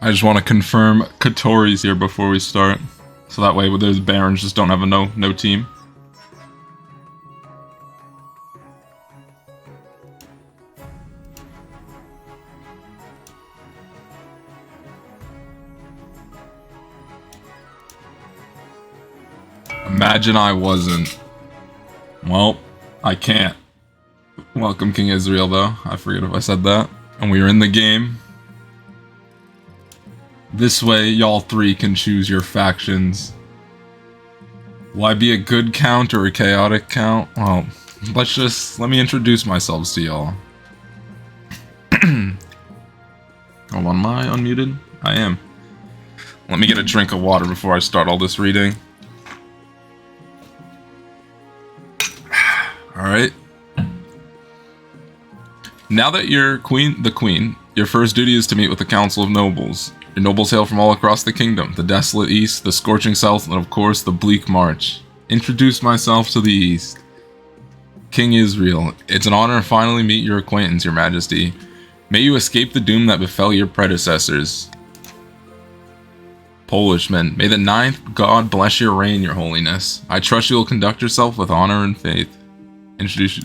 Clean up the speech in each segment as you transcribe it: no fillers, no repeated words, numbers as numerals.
I just want to confirm KotC's here before we start. So that way those barons just don't have a no team. Imagine I wasn't. Well, I can't. Welcome, King Israel, though. I forget if I said that. And we are in the game. This way, y'all three can choose your factions. Will I be a good count or a chaotic count? Well, let me introduce myself to y'all. Hold on, am I unmuted? I am. Let me get a drink of water before I start all this reading. Alright. Now that you're the queen, your first duty is to meet with the Council of Nobles. Your nobles hail from all across the kingdom, the desolate east, the scorching south, and of course the bleak march. Introduce myself to the east. King Israel, it's an honor to finally meet your acquaintance, your majesty. May you escape the doom that befell your predecessors. Polishman, may the ninth god bless your reign, your holiness. I trust you will conduct yourself with honor and faith. Introduce you.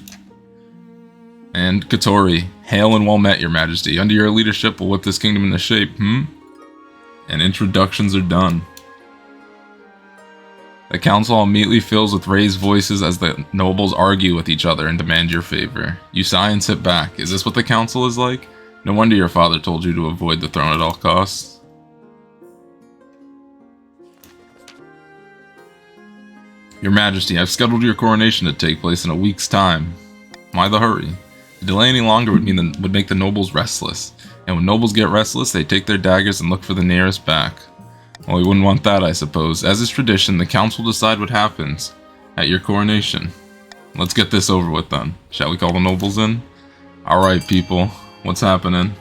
And KotC, hail and well met, your majesty. Under your leadership, we'll whip this kingdom into shape, And introductions are done. The council immediately fills with raised voices as the nobles argue with each other and demand your favor. You sigh and sit back. Is this what the council is like? No wonder your father told you to avoid the throne at all costs. Your majesty, I've scheduled your coronation to take place in a week's time. Why the hurry? To delay any longer would make the nobles restless. And when nobles get restless, they take their daggers and look for the nearest back. Well, we wouldn't want that, I suppose. As is tradition, the council will decide what happens at your coronation. Let's get this over with then. Shall we call the nobles in? Alright, people. What's happening?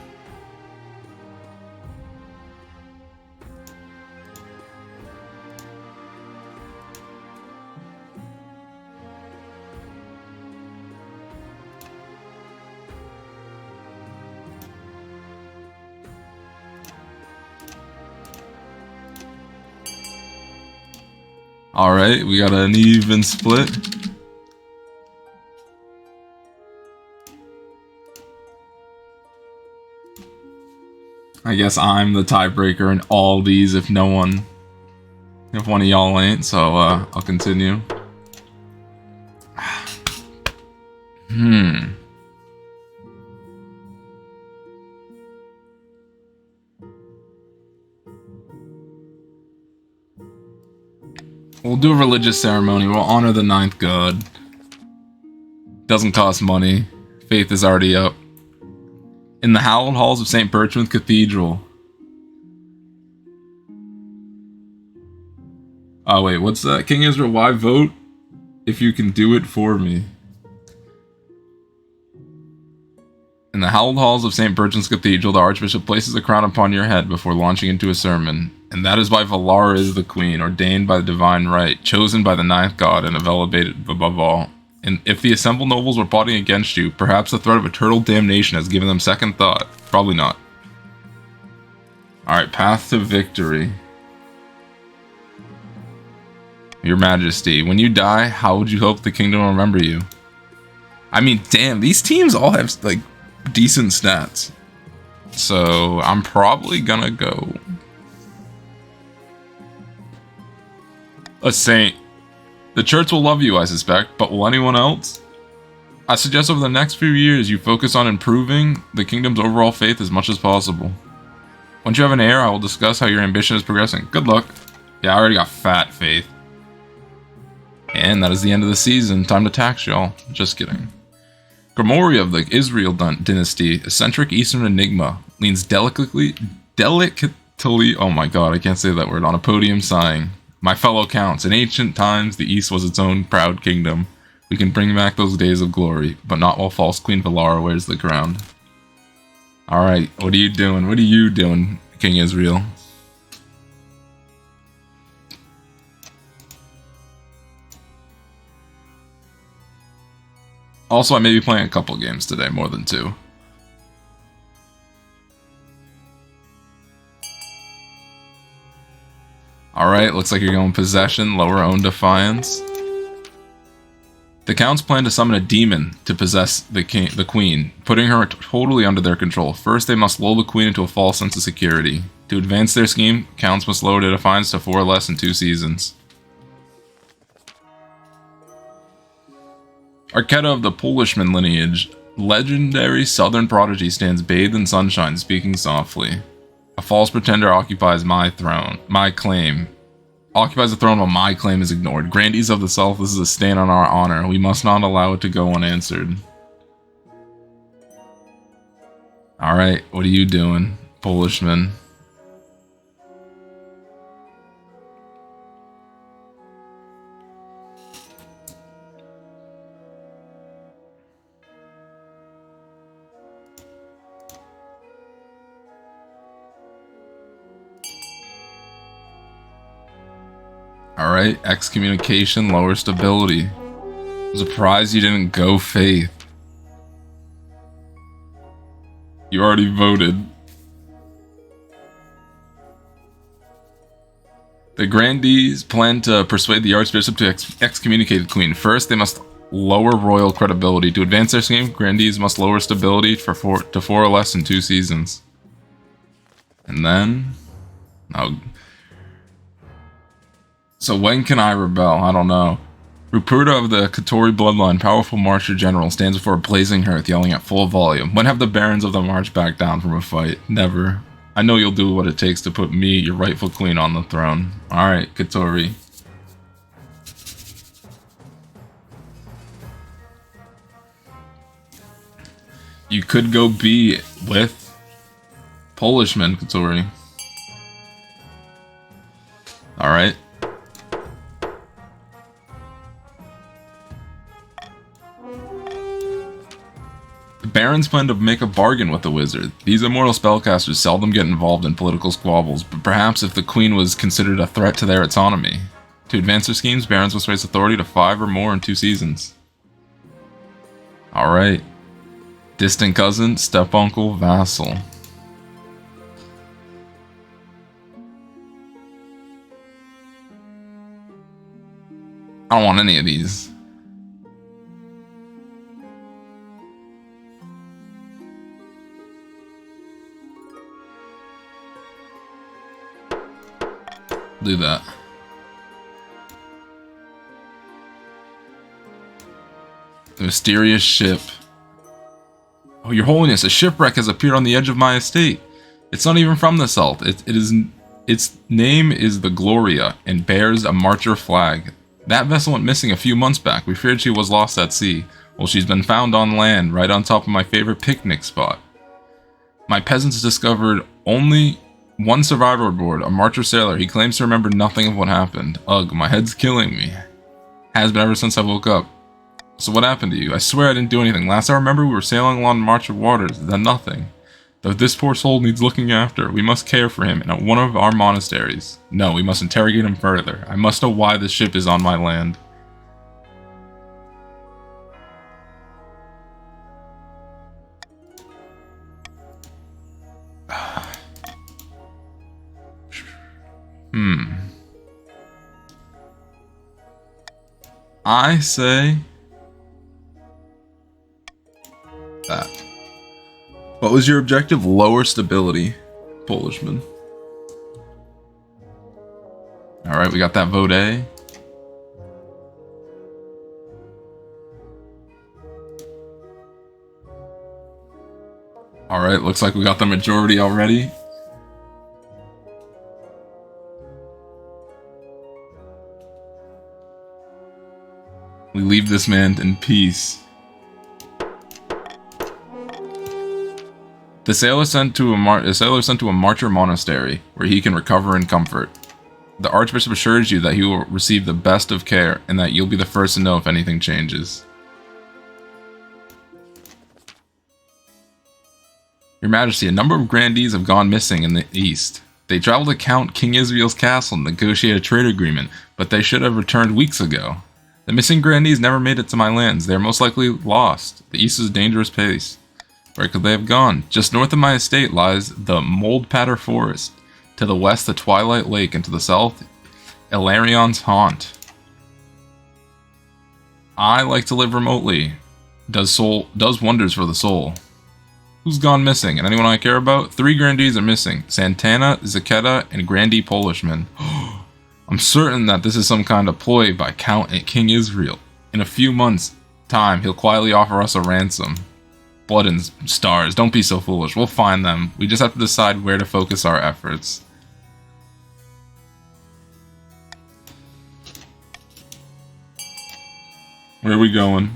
Alright, we got an even split. I guess I'm the tiebreaker in all these if one of y'all ain't, so I'll continue. We'll do a religious ceremony. We'll honor the ninth god. Doesn't cost money. Faith is already up. In the hallowed halls of St. Bertrand's Cathedral. Oh wait, what's that? King Israel, why vote if you can do it for me? In the hallowed halls of St. Bertrand's Cathedral, the Archbishop places a crown upon your head before launching into a sermon. And that is why Velara is the queen, ordained by the divine right, chosen by the ninth god, and elevated above all. And if the assembled nobles were plotting against you, perhaps the threat of eternal damnation has given them second thought. Probably not. Alright, path to victory. Your Majesty, when you die, how would you hope the kingdom will remember you? I mean, damn, these teams all have, like, decent stats. So, I'm probably gonna go a saint. The church will love you, I suspect, but will anyone else? I suggest over the next few years you focus on improving the kingdom's overall faith as much as possible. Once you have an heir, I will discuss how your ambition is progressing. Good luck. Yeah, I already got fat faith. And that is the end of the season. Time to tax y'all. Just kidding. Grimoria of the Israel Dynasty, eccentric eastern enigma, leans delicately, oh my god, I can't say that word, on a podium sighing. My fellow counts, in ancient times, the East was its own proud kingdom. We can bring back those days of glory, but not while false Queen Velara wears the crown. Alright, what are you doing? What are you doing, King Israel? Also, I may be playing a couple games today, more than 2. Alright, looks like you're going possession, lower own defiance. The counts plan to summon a demon to possess the queen, putting her totally under their control. First, they must lull the queen into a false sense of security. To advance their scheme, counts must lower their defiance to 4 or less in 2 seasons. Archara of the Polishman lineage, legendary southern prodigy, stands bathed in sunshine, speaking softly. A false pretender occupies my throne, my claim. Occupies the throne while my claim is ignored. Grandees of the South, this is a stain on our honor. We must not allow it to go unanswered. Alright, what are you doing, Polishman? Alright, excommunication, lower stability. I'm surprised you didn't go faith. You already voted. The grandees plan to persuade the archbishop to excommunicate the queen. First, they must lower royal credibility. To advance their scheme, grandees must lower stability to 4 or less in 2 seasons. And then... oh. So when can I rebel? I don't know. Ruperta of the KotC bloodline, powerful marcher general, stands before a blazing hearth, yelling at full volume. When have the barons of the march backed down from a fight? Never. I know you'll do what it takes to put me, your rightful queen, on the throne. Alright, KotC. You could go be with Polishman, KotC. Alright. Barons plan to make a bargain with the wizard. These immortal spellcasters seldom get involved in political squabbles, but perhaps if the queen was considered a threat to their autonomy. To advance their schemes, barons must raise authority to 5 or more in 2 seasons. Alright. Distant cousin, step-uncle, vassal. I don't want any of these. Do that. The mysterious ship. Oh, your holiness, a shipwreck has appeared on the edge of my estate. It's not even from the south. Its name is the Gloria and bears a marcher flag. That vessel went missing a few months back. We feared she was lost at sea. Well, she's been found on land, right on top of my favorite picnic spot. My peasants discovered only one survivor aboard, a marcher sailor. He claims to remember nothing of what happened. Ugh, my head's killing me. Has been ever since I woke up. So what happened to you? I swear I didn't do anything. Last I remember we were sailing along marcher waters, then nothing. Though this poor soul needs looking after, we must care for him in one of our monasteries. No, we must interrogate him further. I must know why this ship is on my land. I say that. What was your objective? Lower stability, Polishman. Alright, we got that vote A. Alright, looks like we got the majority already. We leave this man in peace. The sailor sent to a marcher monastery, where he can recover in comfort. The Archbishop assures you that he will receive the best of care, and that you'll be the first to know if anything changes. Your Majesty, a number of grandees have gone missing in the east. They traveled to Count King Israel's castle and negotiate a trade agreement, but they should have returned weeks ago. The missing grandees never made it to my lands. They are most likely lost. The east is a dangerous place. Where could they have gone? Just north of my estate lies the Mold Patter Forest. To the west, the Twilight Lake, and to the south, Ilarion's Haunt. I like to live remotely. Does wonders for the soul. Who's gone missing? And anyone I care about? 3 grandees are missing. Santana, Zaketa, and Grandee Polishman. I'm certain that this is some kind of ploy by Count and King Israel. In a few months' time, he'll quietly offer us a ransom. Blood and stars, don't be so foolish. We'll find them. We just have to decide where to focus our efforts. Where are we going?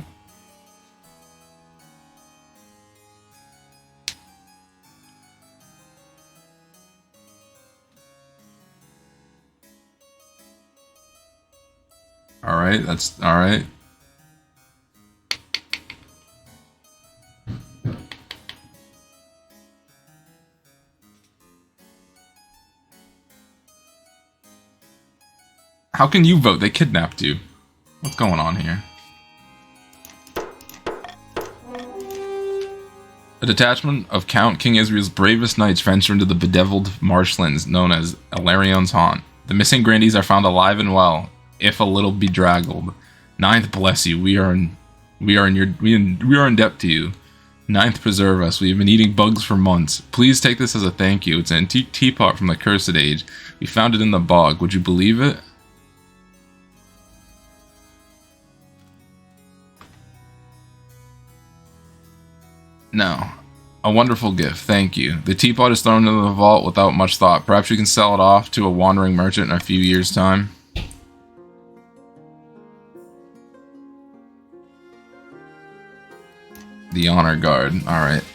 Alright, that's alright. How can you vote? They kidnapped you. What's going on here? A detachment of Count King Israel's bravest knights venture into the bedeviled marshlands known as Ilarion's Haunt. The missing grandees are found alive and well, if a little bedraggled. Ninth, bless you. We are in debt to you. Ninth, preserve us. We have been eating bugs for months. Please take this as a thank you. It's an antique teapot from the Cursed Age. We found it in the bog. Would you believe it? No. A wonderful gift, thank you. The teapot is thrown into the vault without much thought. Perhaps you can sell it off to a wandering merchant in a few years' time. The Honor Guard, alright.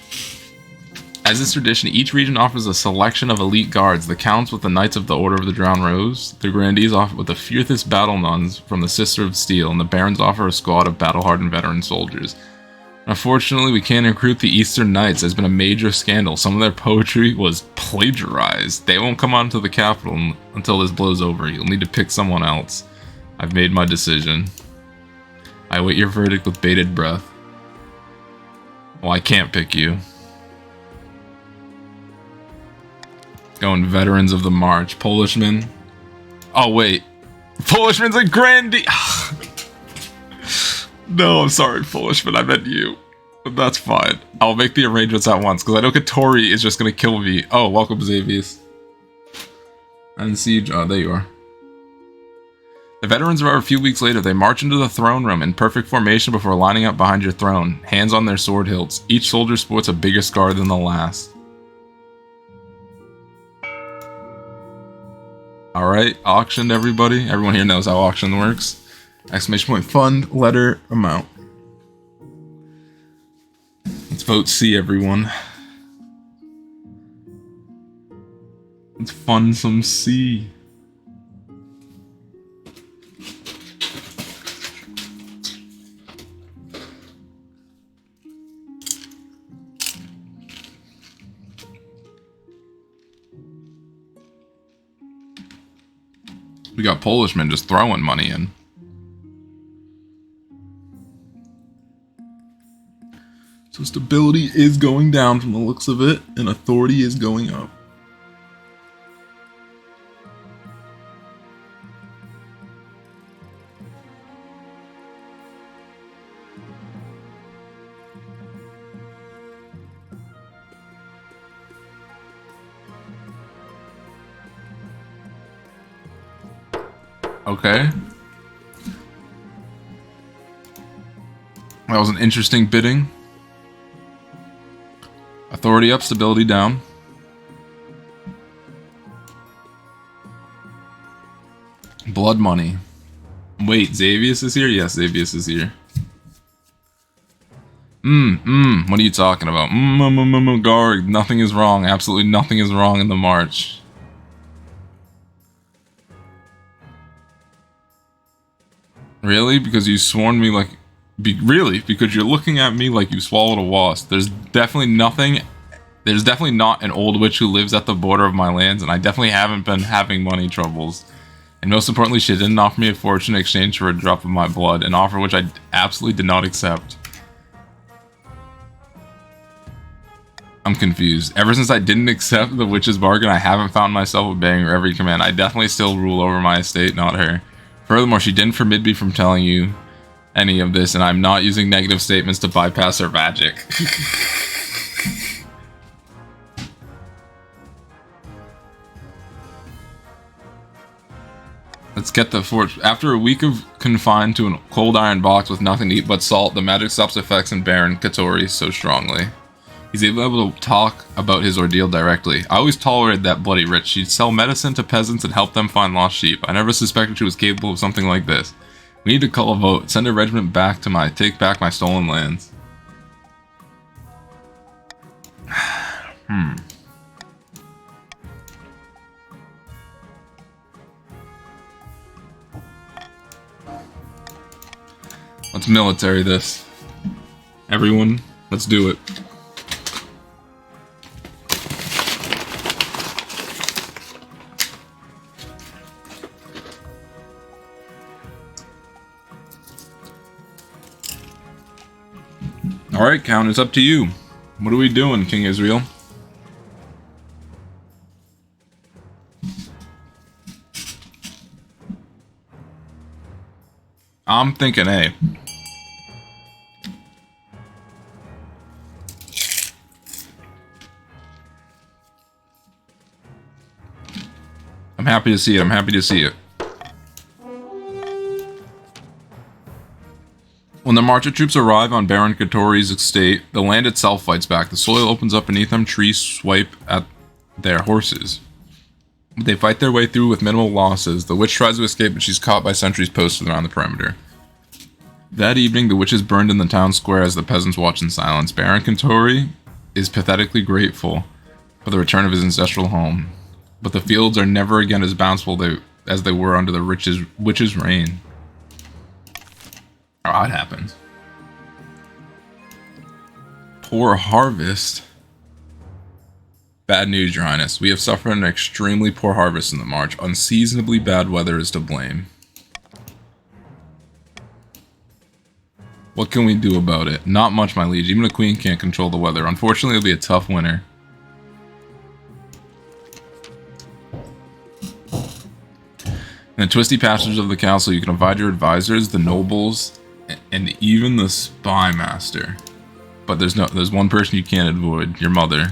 As is tradition, each region offers a selection of elite guards. The Counts with the Knights of the Order of the Drowned Rose. The Grandees offer with the fiercest battle nuns from the Sister of Steel. And the Barons offer a squad of battle-hardened veteran soldiers. Unfortunately, we can't recruit the Eastern Knights. There's been a major scandal. Some of their poetry was plagiarized. They won't come onto the capital until this blows over. You'll need to pick someone else. I've made my decision. I await your verdict with bated breath. Well, I can't pick you. Going Veterans of the March. Polishman. Oh, wait. Polishman's a grandee. No, I'm sorry, Polishman. I meant you. But that's fine. I'll make the arrangements at once, because I know KotC is just going to kill me. Oh, welcome, Xavius. And Siege. Oh, there you are. The veterans arrive a few weeks later. They march into the throne room in perfect formation before lining up behind your throne, hands on their sword hilts. Each soldier sports a bigger scar than the last. Alright, auctioned everybody. Everyone here knows how auction works. Exclamation point fund, letter, amount. Let's vote C, everyone. Let's fund some C. We got Polishman just throwing money in. So stability is going down from the looks of it, and authority is going up. Okay. That was an interesting bidding. Authority up, stability down. Blood money. Wait, Xavius is here? Yes, Xavius is here. What are you talking about? Guard, nothing is wrong. Absolutely nothing is wrong in the march. Really? Because you sworn me like... really? Because you're looking at me like you swallowed a wasp. There's definitely nothing... There's definitely not an old witch who lives at the border of my lands, and I definitely haven't been having money troubles. And most importantly, she didn't offer me a fortune in exchange for a drop of my blood, an offer which I absolutely did not accept. I'm confused. Ever since I didn't accept the witch's bargain, I haven't found myself obeying her every command. I definitely still rule over my estate, not her. Furthermore, she didn't forbid me from telling you any of this, and I'm not using negative statements to bypass her magic. Let's get the fort. After a week of confined to a cold iron box with nothing to eat but salt, the magic stops effects in Baron KotC so strongly. He's able to talk about his ordeal directly. I always tolerated that bloody witch. She'd sell medicine to peasants and help them find lost sheep. I never suspected she was capable of something like this. We need to call a vote. Send a regiment back to take back my stolen lands. Let's military this. Everyone, let's do it. Alright, Count, it's up to you. What are we doing, King Israel? I'm thinking A. I'm happy to see it. I'm happy to see it. When the marcher troops arrive on Baron KotC's estate, the land itself fights back. The soil opens up beneath them, trees swipe at their horses. They fight their way through with minimal losses. The witch tries to escape, but she's caught by sentries posted around the perimeter. That evening, the witch is burned in the town square as the peasants watch in silence. Baron KotC is pathetically grateful for the return of his ancestral home, but the fields are never again as bountiful as they were under the witch's reign. Oh, it happens. Poor harvest. Bad news, Your Highness. We have suffered an extremely poor harvest in the March. Unseasonably bad weather is to blame. What can we do about it? Not much, my liege. Even a queen can't control the weather. Unfortunately, it'll be a tough winter. In the twisty passages of the council, you can avoid your advisors, the nobles, and even the spy master. But there's one person you can't avoid, your mother.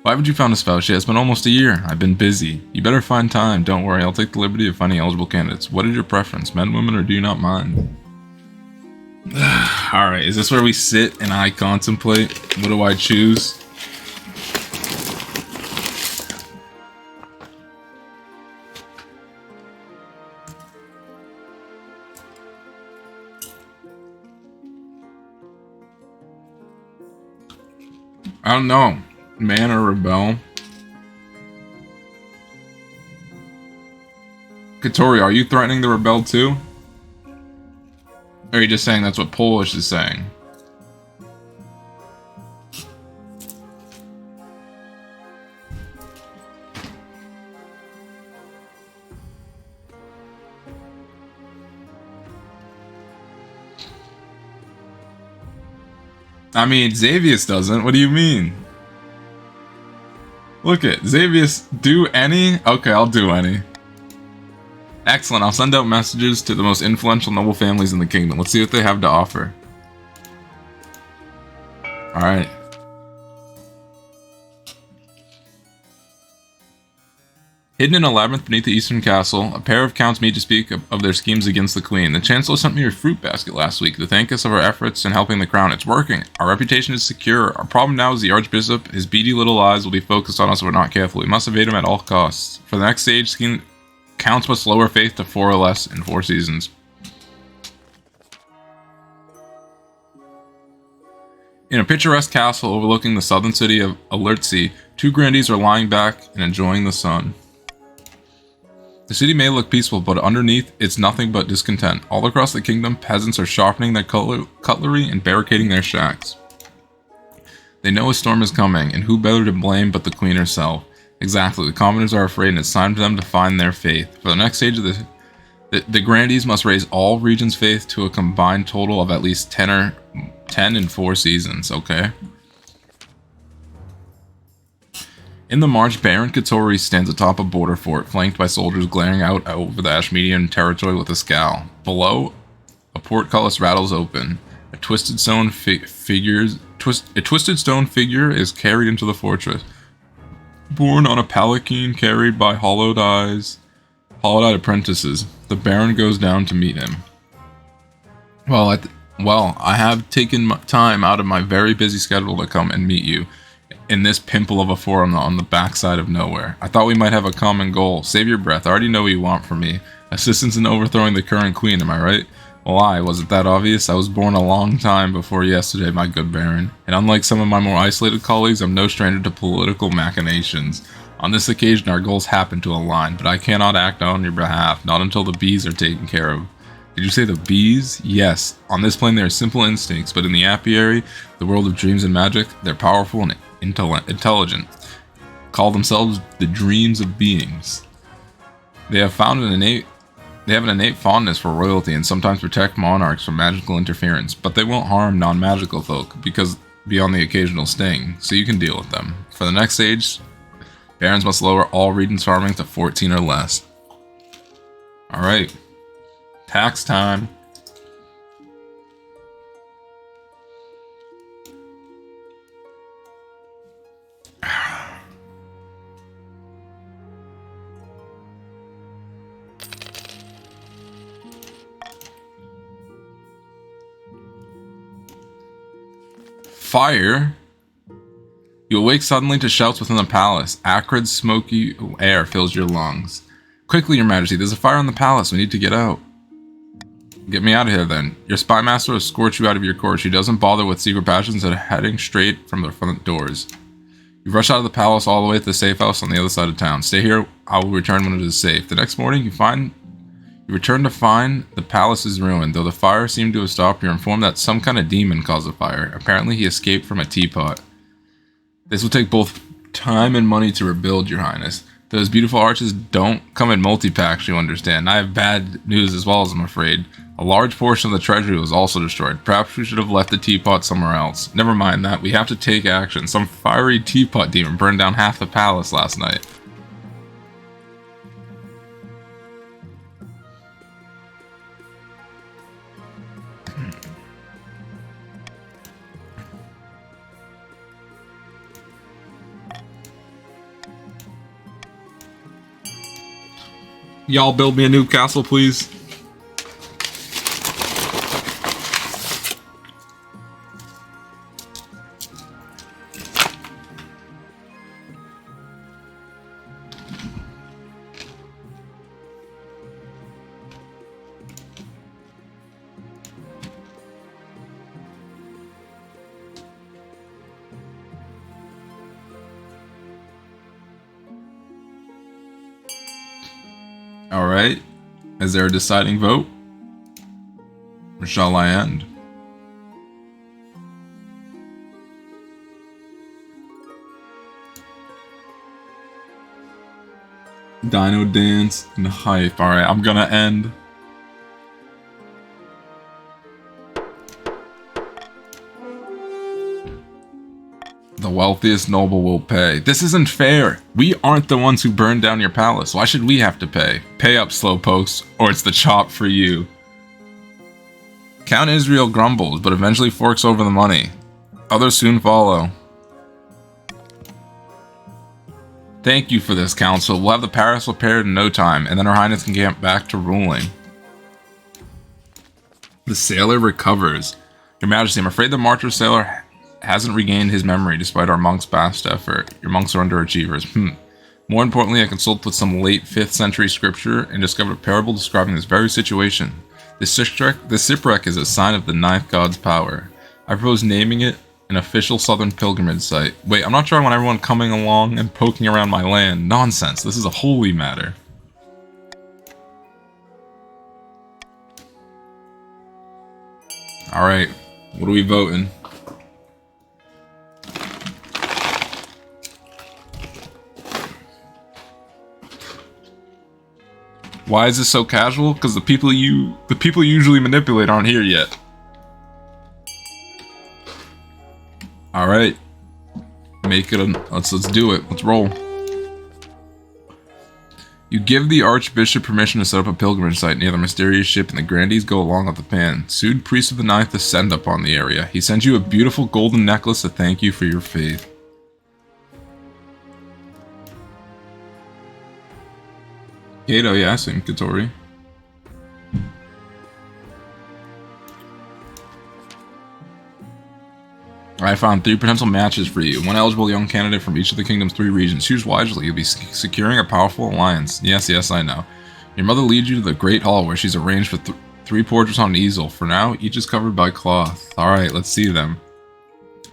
Why haven't you found a spouse yet? It's been almost a year. I've been busy. You better find time. Don't worry, I'll take the liberty of finding eligible candidates. What is your preference, men, women, or do you not mind? Alright, is this where we sit and I contemplate? What do I choose? I don't know. Man or rebel? KotC, are you threatening the rebel too? Or are you just saying that's what Polish is saying? I mean, Xavius doesn't. What do you mean? Look it. Xavius, do any? Okay, I'll do any. Excellent. I'll send out messages to the most influential noble families in the kingdom. Let's see what they have to offer. Alright. Hidden in a labyrinth beneath the eastern castle, a pair of counts meet to speak of their schemes against the queen. The chancellor sent me a fruit basket last week to thank us of our efforts in helping the crown. It's working. Our reputation is secure. Our problem now is the archbishop. His beady little eyes will be focused on us if we're not careful. We must evade him at all costs. For the next stage, scheme counts must lower faith to 4 or less in 4 seasons. In a picturesque castle overlooking the southern city of Alertsea, 2 grandees are lying back and enjoying the sun. The city may look peaceful, but underneath, it's nothing but discontent. All across the kingdom, peasants are sharpening their cutlery and barricading their shacks. They know a storm is coming, and who better to blame but the queen herself? Exactly, the commoners are afraid, and it's time for them to find their faith. For the next stage of the grandees must raise all regions' faith to a combined total of at least 10 in 4 seasons, okay? In the march, Baron KotC stands atop a border fort, flanked by soldiers glaring out over the Ashmedian territory with a scowl. Below, a portcullis rattles open. A twisted stone figure is carried into the fortress. Borne on a palanquin carried by hollow-eyed apprentices, the Baron goes down to meet him. Well, I have taken time out of my very busy schedule to come and meet you in this pimple of a fort on the backside of nowhere. I thought we might have a common goal. Save your breath. I already know what you want from me. Assistance in overthrowing the current queen, am I right? Well, was it that obvious? I was born a long time before yesterday, my good Baron, and unlike some of my more isolated colleagues, I'm no stranger to political machinations. On this occasion, our goals happen to align, but I cannot act on your behalf, not until the bees are taken care of. Did you say the bees? Yes. On this plane, they are simple instincts, but in the apiary, the world of dreams and magic, they're powerful and intelligent. Call themselves the dreams of beings. They have an innate fondness for royalty and sometimes protect monarchs from magical interference, but they won't harm non-magical folk because beyond the occasional sting, so you can deal with them. For the next stage, Barons must lower all regions farming to 14 or less. Alright. Tax time. Fire? You awake suddenly to shouts within the palace. Acrid, smoky air fills your lungs. Quickly, your majesty, there's a fire in the palace. We need to get out. Get me out of here, then. Your spy master will escort you out of your court. She doesn't bother with secret passions that are heading straight from the front doors. You rush out of the palace all the way to the safe house on the other side of town. Stay here. I will return when it is safe. The next morning, you return to find the palace is ruined. Though the fire seemed to have stopped, you're informed that some kind of demon caused the fire. Apparently, he escaped from a teapot. This will take both time and money to rebuild, your highness. Those beautiful arches don't come in multi-packs, you understand. I have bad news as well, as I'm afraid. A large portion of the treasury was also destroyed. Perhaps we should have left the teapot somewhere else. Never mind that. We have to take action. Some fiery teapot demon burned down half the palace last night. Y'all build me a new castle, please. Alright, is there a deciding vote? Or shall I end? Dino dance and hype. Alright, I'm gonna end. The wealthiest noble will pay. This isn't fair. We aren't the ones who burned down your palace. Why should we have to pay? Pay up, slowpokes, or it's the chop for you. Count Israel grumbles, but eventually forks over the money. Others soon follow. Thank you for this, council. We'll have the palace repaired in no time, and then Her Highness can get back to ruling. The sailor recovers. Your Majesty, I'm afraid the martyr sailor hasn't regained his memory despite our monks' best effort. Your monks are underachievers. More importantly, I consulted with some late 5th century scripture and discovered a parable describing this very situation. This shipwreck is a sign of the 9th god's power. I propose naming it an official southern pilgrimage site. Wait, I'm not sure I want everyone coming along and poking around my land. Nonsense, this is a holy matter. Alright, what are we voting? Why is this so casual? Because the people you usually manipulate aren't here yet. Alright. make it a... Let's do it. Let's roll. You give the Archbishop permission to set up a pilgrimage site near the mysterious ship, and the grandees go along with the plan. Soon, Priest of the Ninth descend upon the area. He sends you a beautiful golden necklace to thank you for your faith. Kato, yeah, same Katori. I found 3 potential matches for you. One eligible young candidate from each of the kingdom's 3 regions. Choose wisely. You'll be securing a powerful alliance. Yes, I know. Your mother leads you to the Great Hall, where she's arranged for 3 portraits on an easel. For now, each is covered by cloth. Alright, let's see them.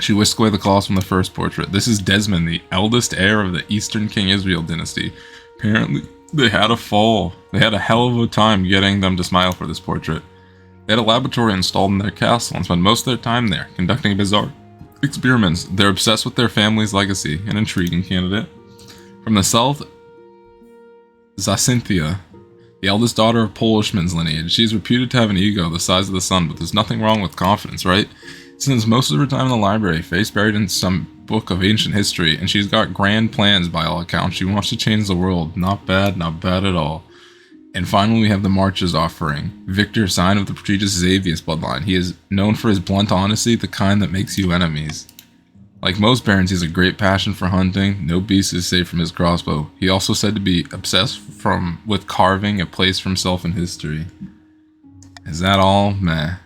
She whisked away the cloth from the first portrait. This is Desmond, the eldest heir of the Eastern King Israel dynasty. Apparently, they had a fall. They had a hell of a time getting them to smile for this portrait. They had a laboratory installed in their castle and spent most of their time there, conducting bizarre experiments. They're obsessed with their family's legacy. An intriguing candidate. From the south, Zacinthia, the eldest daughter of Polishman's lineage. She's reputed to have an ego the size of the sun, but there's nothing wrong with confidence, right? Since most of her time in the library, face buried in some book of ancient history, and she's got grand plans by all accounts. She wants to change the world. Not bad at all. And finally, we have the Marches offering. Victor, sign of the prestigious Xavius bloodline. He is known for his blunt honesty, the kind that makes you enemies. Like most barons, he has a great passion for hunting. No beast is safe from his crossbow. He also said to be obsessed with carving a place for himself in history. Is that all? Meh.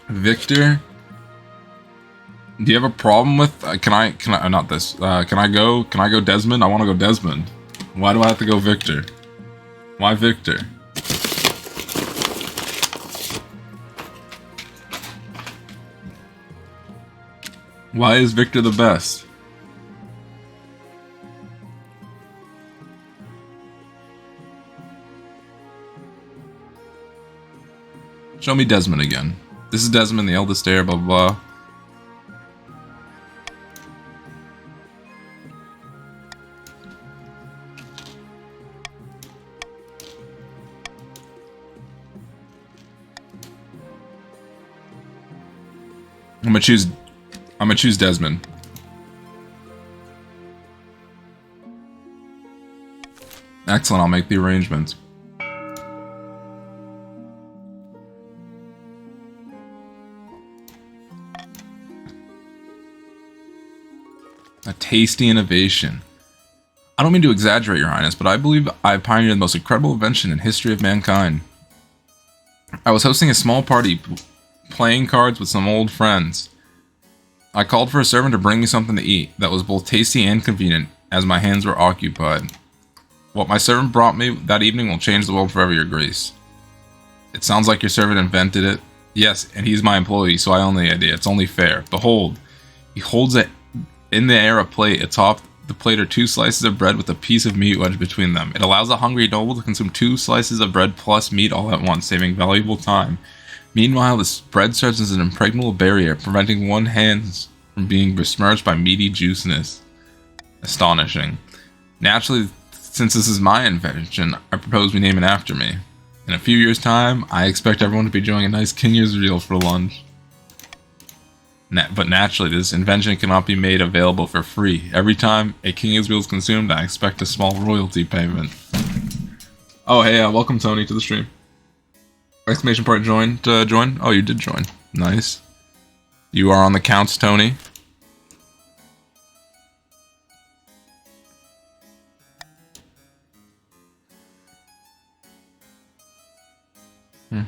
Victor? Do you have a problem with, can I go Desmond? I want to go Desmond. Why do I have to go Victor? Why Victor? Why is Victor the best? Show me Desmond again. This is Desmond, the eldest heir, blah blah blah. I'm gonna choose Desmond. Excellent, I'll make the arrangements. A tasty innovation. I don't mean to exaggerate, Your Highness, but I believe I pioneered the most incredible invention in history of mankind. I was hosting a small party, playing cards with some old friends. I called for a servant to bring me something to eat that was both tasty and convenient, as my hands were occupied. What my servant brought me that evening will change the world forever, Your Grace. It sounds like your servant invented it. Yes, and he's my employee, so I own the idea. It's only fair. Behold, he holds it in the air a plate. Atop the plate are 2 slices of bread with a piece of meat wedged between them. It allows a hungry noble to consume 2 slices of bread plus meat all at once, saving valuable time. Meanwhile, the bread serves as an impregnable barrier, preventing one's hands from being besmirched by meaty juiciness. Astonishing. Naturally, since this is my invention, I propose we name it after me. In a few years' time, I expect everyone to be enjoying a nice King Israel for lunch. But naturally, this invention cannot be made available for free. Every time a King Israel is consumed, I expect a small royalty payment. Oh, hey, welcome Tony to the stream. Exclamation part join. Oh, you did join. Nice. You are on the counts, Tony. Alright,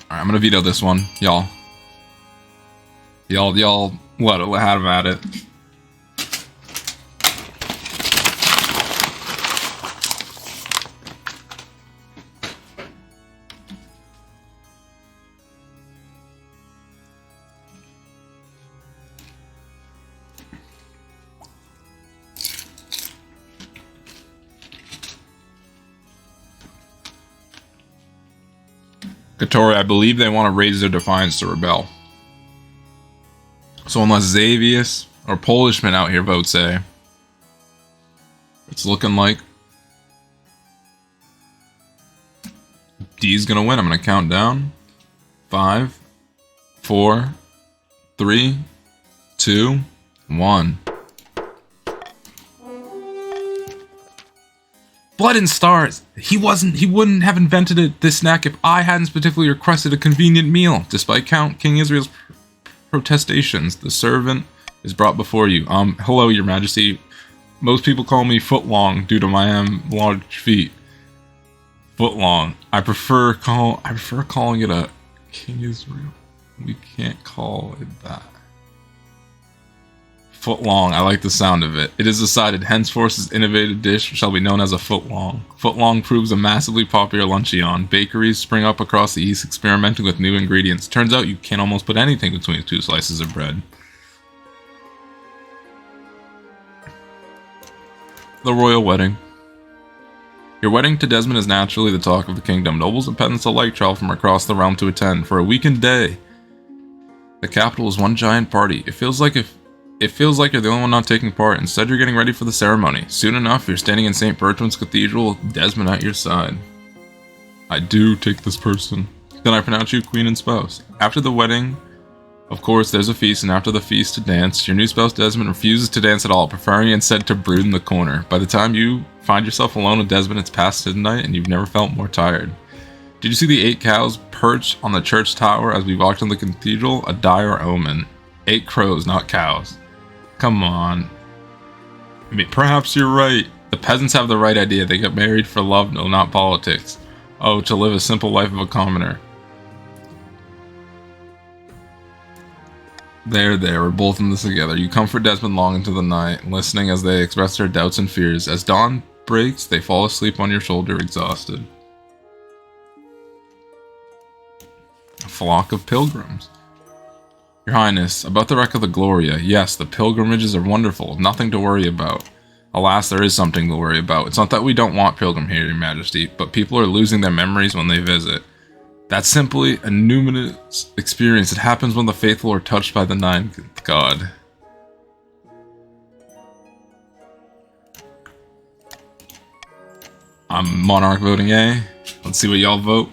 I'm gonna veto this one, y'all. Y'all, what have at it. KotC, I believe they want to raise their defiance to rebel. So unless Xavius or Polishman out here vote say, it's looking like D's gonna win. I'm gonna count down. 5, 4, 3, 2, 1. Blood and Stars! He wouldn't have invented this snack if I hadn't specifically requested a convenient meal. Despite Count King Israel's protestations, the servant is brought before you. Hello, Your Majesty. Most people call me Footlong due to my large feet. Footlong. I prefer calling it a King Israel. We can't call it that. Footlong. I like the sound of it. It is decided henceforth this innovative dish shall be known as a footlong. Footlong proves a massively popular luncheon. Bakeries spring up across the east experimenting with new ingredients. Turns out you can almost put anything between 2 slices of bread. The Royal Wedding. Your wedding to Desmond is naturally the talk of the kingdom. Nobles and peasants alike travel from across the realm to attend. For a weekend day, the capital is one giant party. It feels like you're the only one not taking part. Instead, you're getting ready for the ceremony. Soon enough, you're standing in St. Bertram's Cathedral with Desmond at your side. I do take this person. Then I pronounce you queen and spouse. After the wedding, of course, there's a feast, and after the feast, to dance. Your new spouse, Desmond, refuses to dance at all, preferring instead to brood in the corner. By the time you find yourself alone with Desmond, it's past midnight, and you've never felt more tired. Did you see the 8 cows perched on the church tower as we walked in the cathedral? A dire omen. 8 crows, not cows. Come on. I mean, perhaps you're right. The peasants have the right idea. They get married for love, no, not politics. Oh, to live a simple life of a commoner. There, we're both in this together. You comfort Desmond long into the night, listening as they express their doubts and fears. As dawn breaks, they fall asleep on your shoulder, exhausted. A flock of pilgrims. Your Highness, about the wreck of the Gloria. Yes, the pilgrimages are wonderful. Nothing to worry about. Alas, there is something to worry about. It's not that we don't want pilgrim here, Your Majesty, but people are losing their memories when they visit. That's simply a numinous experience. It happens when the faithful are touched by the ninth god. I'm Monarch voting A. Let's see what y'all vote.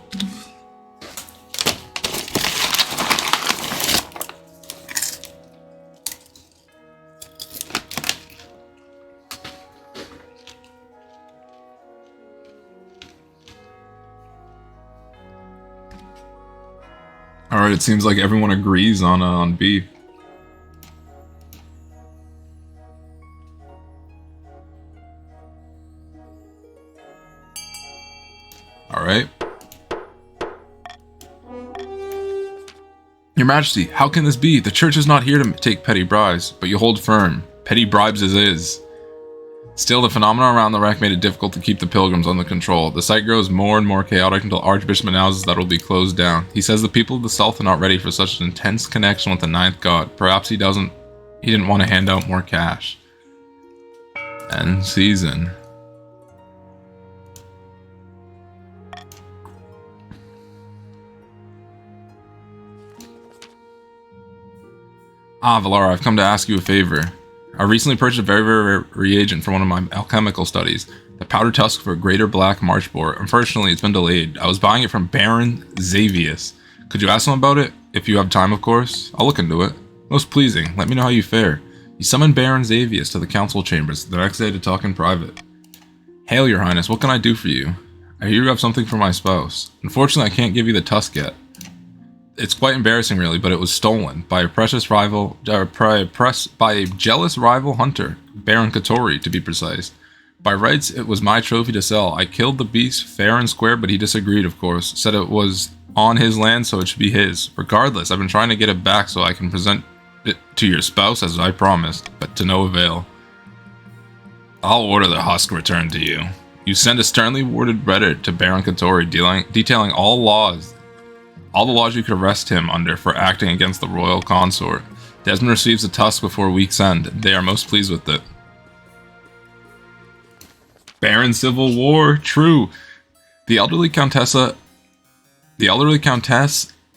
Alright, it seems like everyone agrees on B. Alright. Your Majesty, how can this be? The church is not here to take petty bribes, but you hold firm. Petty bribes as is. Still, the phenomena around the wreck made it difficult to keep the pilgrims under control. The site grows more and more chaotic until Archbishop announces that it will be closed down. He says the people of the south are not ready for such an intense connection with the ninth god. Perhaps he didn't want to hand out more cash. End season. Ah, Velara, I've come to ask you a favor. I recently purchased a very rare reagent for one of my alchemical studies. The powder tusk for a greater black march boar. Unfortunately, it's been delayed. I was buying it from Baron Xavius. Could you ask him about it? If you have time, of course. I'll look into it. Most pleasing. Let me know how you fare. You summoned Baron Xavius to the council chambers the next day to talk in private. Hail, Your Highness. What can I do for you? I hear you have something for my spouse. Unfortunately, I can't give you the tusk yet. It's quite embarrassing, really, but it was stolen by a by a jealous rival hunter, Baron Katori, to be precise. By rights, it was my trophy to sell. I killed the beast fair and square, but he disagreed, of course. Said it was on his land, so it should be his. Regardless, I've been trying to get it back so I can present it to your spouse, as I promised, but to no avail. I'll order the husk returned to you. You send a sternly worded letter to Baron Katori detailing all the laws you could arrest him under for acting against the royal consort. Desmond receives the tusk before week's end. They are most pleased with it. Baron Civil War, true. The elderly Countess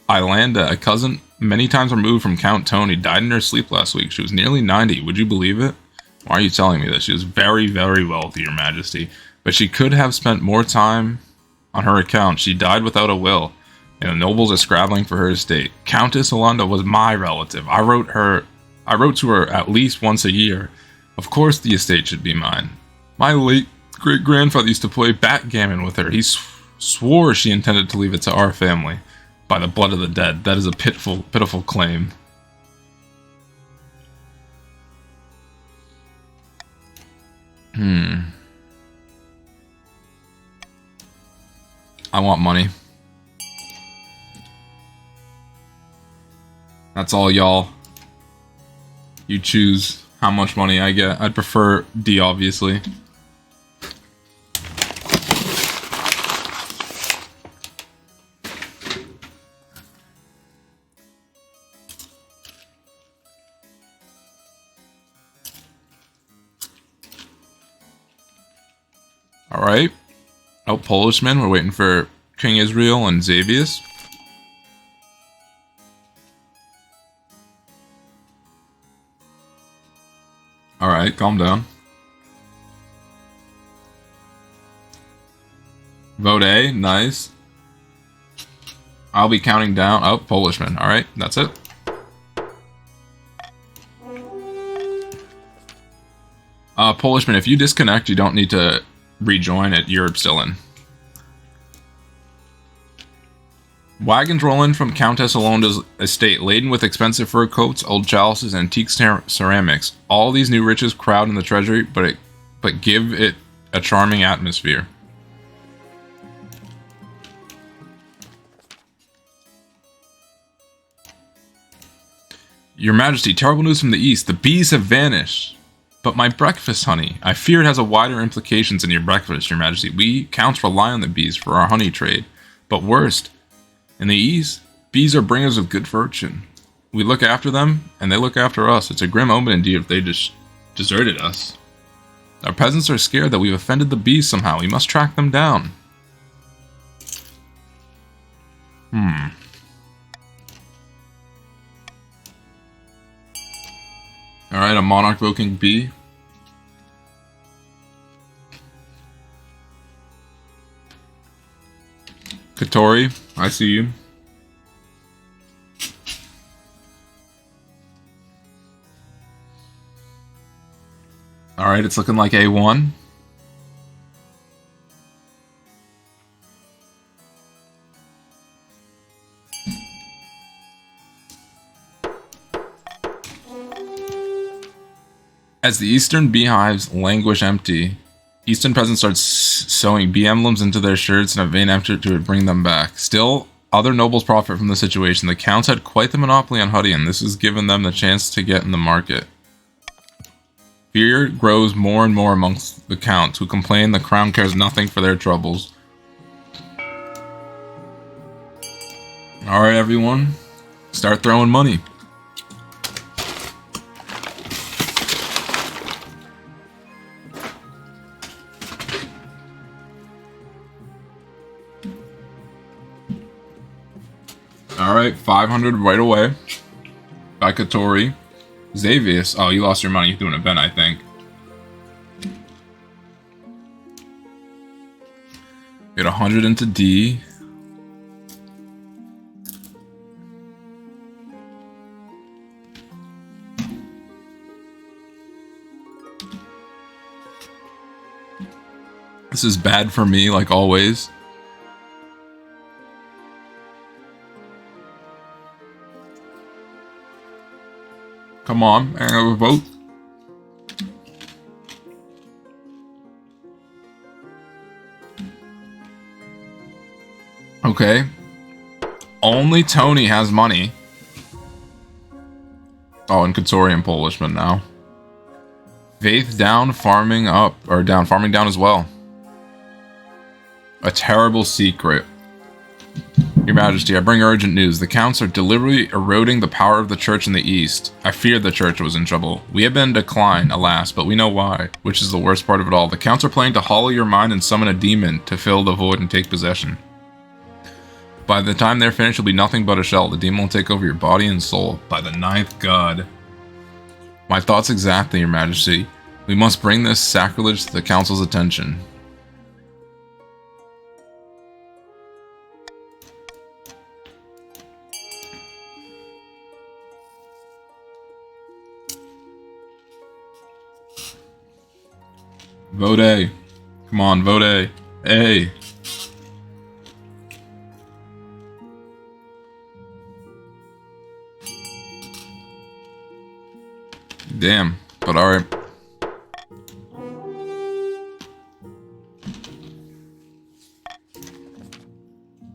Ilanda, a cousin many times removed from Count Tony, died in her sleep last week. She was nearly 90. Would you believe it? Why are you telling me this? She was very, very wealthy, Your Majesty. But she could have spent more time on her account. She died without a will, and the nobles are scrabbling for her estate. Countess Alunda was my relative. I wrote to her at least once a year. Of course the estate should be mine. My late great-grandfather used to play backgammon with her. He swore she intended to leave it to our family. By the blood of the dead. That is a pitiful claim. I want money. That's all, y'all. You choose how much money I get. I'd prefer D, obviously. Alright. Oh, Polishman. We're waiting for King Israel and Xavius. Alright, calm down. Vote A, nice. I'll be counting down. Oh, Polishman. Alright, that's it. Polishman, if you disconnect, you don't need to rejoin it. You're still in. Wagons roll in from Countess Alonda's estate, laden with expensive fur coats, old chalices, and antique ceramics. All these new riches crowd in the treasury, but give it a charming atmosphere. Your Majesty, terrible news from the east. The bees have vanished. But my breakfast, honey. I fear it has a wider implications than your breakfast, Your Majesty. We, counts, rely on the bees for our honey trade. But worst, in the east, bees are bringers of good fortune. We look after them, and they look after us. It's a grim omen indeed if they just deserted us. Our peasants are scared that we've offended the bees somehow. We must track them down. Alright, a monarch voking bee. Katori, I see you. Alright, it's looking like A1. As the eastern beehives languish empty, eastern peasants start sewing bee emblems into their shirts in a vain effort to bring them back. Still, other nobles profit from the situation. The counts had quite the monopoly on honey, and this has given them the chance to get in the market. Fear grows more and more amongst the counts, who complain the crown cares nothing for their troubles. Alright, everyone. Start throwing money. Alright, 500 right away. By Katori. Xavius. Oh, you lost your money doing an event, I think. Get 100 into D. This is bad for me, like always. Come on, and have a vote. Okay. Only Tony has money. Oh, and Katori and Polishman now. Faith down, farming up. Or down, farming down as well. A terrible secret. Your Majesty, I bring urgent news. The counts are deliberately eroding the power of the church in the east. I feared the church was in trouble. We have been in decline, alas, but we know why, which is the worst part of it all. The counts are planning to hollow your mind and summon a demon to fill the void and take possession. By the time they're finished, it'll be nothing but a shell. The demon will take over your body and soul. By the ninth god. My thoughts exactly, Your Majesty. We must bring this sacrilege to the council's attention. Vote A. Come on, vote A. A. Damn, but alright.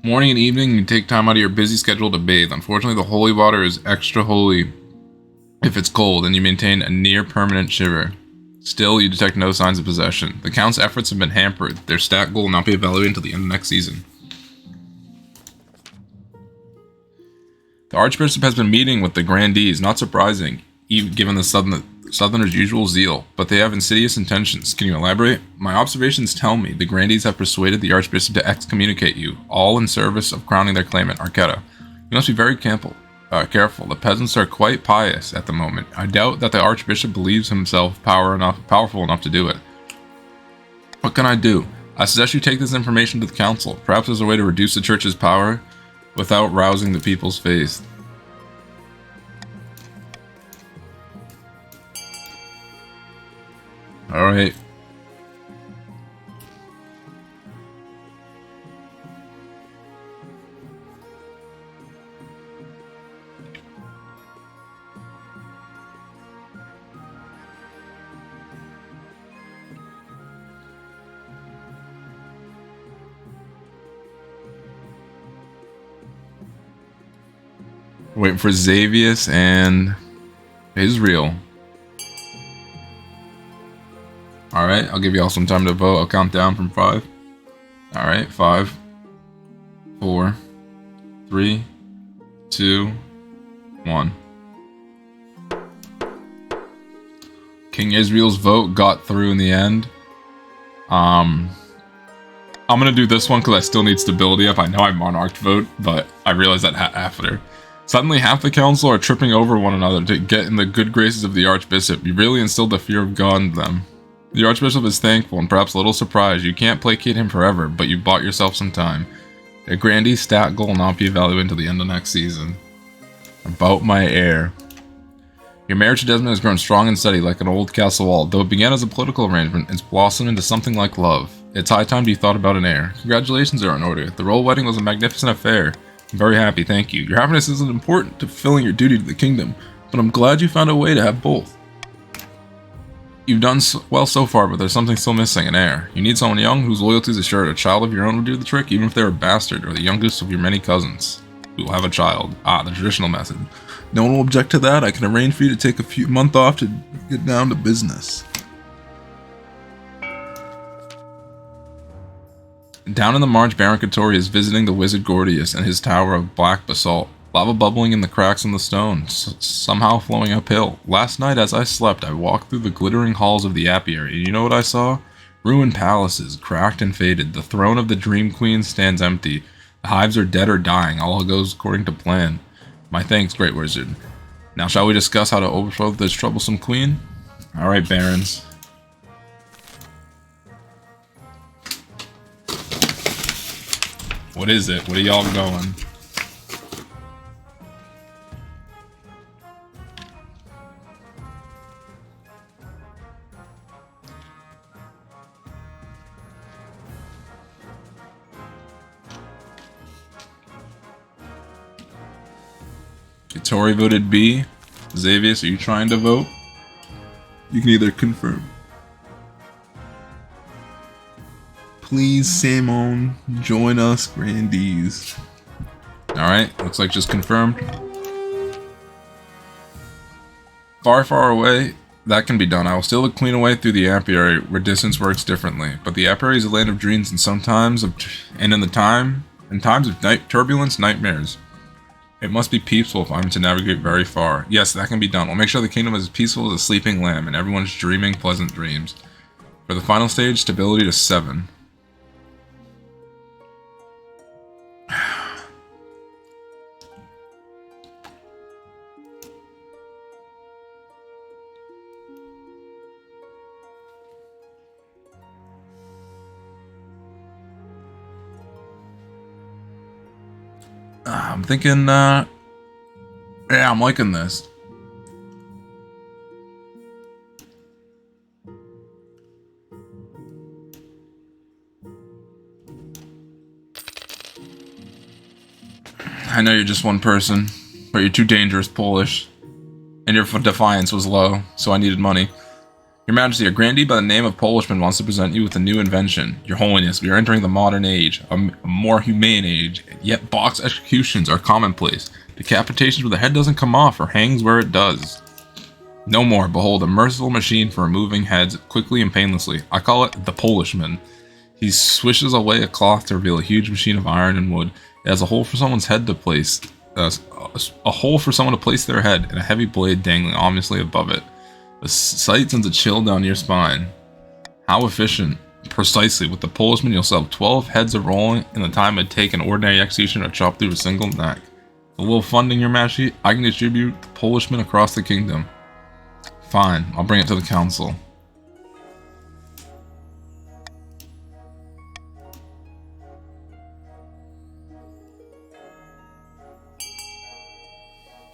Morning and evening, you take time out of your busy schedule to bathe. Unfortunately, the holy water is extra holy if it's cold, and you maintain a near-permanent shiver. Still, you detect no signs of possession. The Count's efforts have been hampered. Their stat goal will not be evaluated until the end of next season. The Archbishop has been meeting with the Grandees, not surprising, even given the Southerners' usual zeal, but they have insidious intentions. Can you elaborate? My observations tell me the Grandees have persuaded the Archbishop to excommunicate you, all in service of crowning their claimant, Archara. You must be very careful. The peasants are quite pious at the moment. I doubt that the Archbishop believes himself powerful enough to do it. What can I do? I suggest you take this information to the council. Perhaps there's a way to reduce the church's power without rousing the people's faith. Alright. Waiting for Xavius and Israel. Alright, I'll give you all some time to vote. I'll count down from 5. Alright, 5, 4, 3, 2, 1. King Israel's vote got through in the end. I'm gonna do this one because I still need stability up. I know I monarched vote, but I realized that after. Suddenly, half the council are tripping over one another to get in the good graces of the Archbishop. You really instilled the fear of God in them. The Archbishop is thankful and perhaps a little surprised. You can't placate him forever, but you bought yourself some time. The Grandee stat goal will not be evaluated until the end of next season. About my heir. Your marriage to Desmond has grown strong and steady like an old castle wall. Though it began as a political arrangement, it's blossomed into something like love. It's high time you thought about an heir. Congratulations are in order. The royal wedding was a magnificent affair. I'm very happy, thank you. Your happiness isn't important to fulfilling your duty to the kingdom, but I'm glad you found a way to have both. You've done well so far, but there's something still missing, an heir. You need someone young whose loyalty is assured. A child of your own would do the trick, even if they were a bastard or the youngest of your many cousins. We will have a child. Ah, the traditional method. No one will object to that. I can arrange for you to take a month off to get down to business. Down in the marsh, Baron Katori is visiting the wizard Gordius and his tower of black basalt. Lava bubbling in the cracks in the stone, somehow flowing uphill. Last night as I slept, I walked through the glittering halls of the apiary, and you know what I saw? Ruined palaces, cracked and faded. The throne of the Dream Queen stands empty. The hives are dead or dying. All goes according to plan. My thanks, great wizard. Now shall we discuss how to overthrow this troublesome queen? Alright, barons. What is it? What are y'all going? Tori voted B. Xavius, are you trying to vote? You can either confirm. Please, Simon, join us, Grandees. Alright, looks like just confirmed. Far, far away, that can be done. I will steal the queen away through the apiary, where distance works differently. But the apiary is a land of dreams, and in times of turbulence, nightmares. It must be peaceful if I'm to navigate very far. Yes, that can be done. We'll make sure the kingdom is as peaceful as a sleeping lamb, and everyone's dreaming pleasant dreams. For the final stage, stability to 7. I'm thinking, yeah, I'm liking this. I know you're just one person, but you're too dangerous, Polish. And your defiance was low, so I needed money. Your Majesty, a grandee by the name of Polishman wants to present you with a new invention. Your Holiness, we are entering the modern age, a more humane age, yet box executions are commonplace. Decapitations where the head doesn't come off or hangs where it does. No more. Behold, a merciful machine for removing heads quickly and painlessly. I call it the Polishman. He swishes away a cloth to reveal a huge machine of iron and wood. It has a hole for someone's head to place, a hole for someone to place their head, and a heavy blade dangling ominously above it. The sight sends a chill down your spine. How efficient. Precisely. With the Polishman, you'll sell 12 heads of rolling in the time it'd take an ordinary executioner to chop through a single neck. A little funding, Your Majesty, I can distribute the Polishman across the kingdom. Fine, I'll bring it to the council.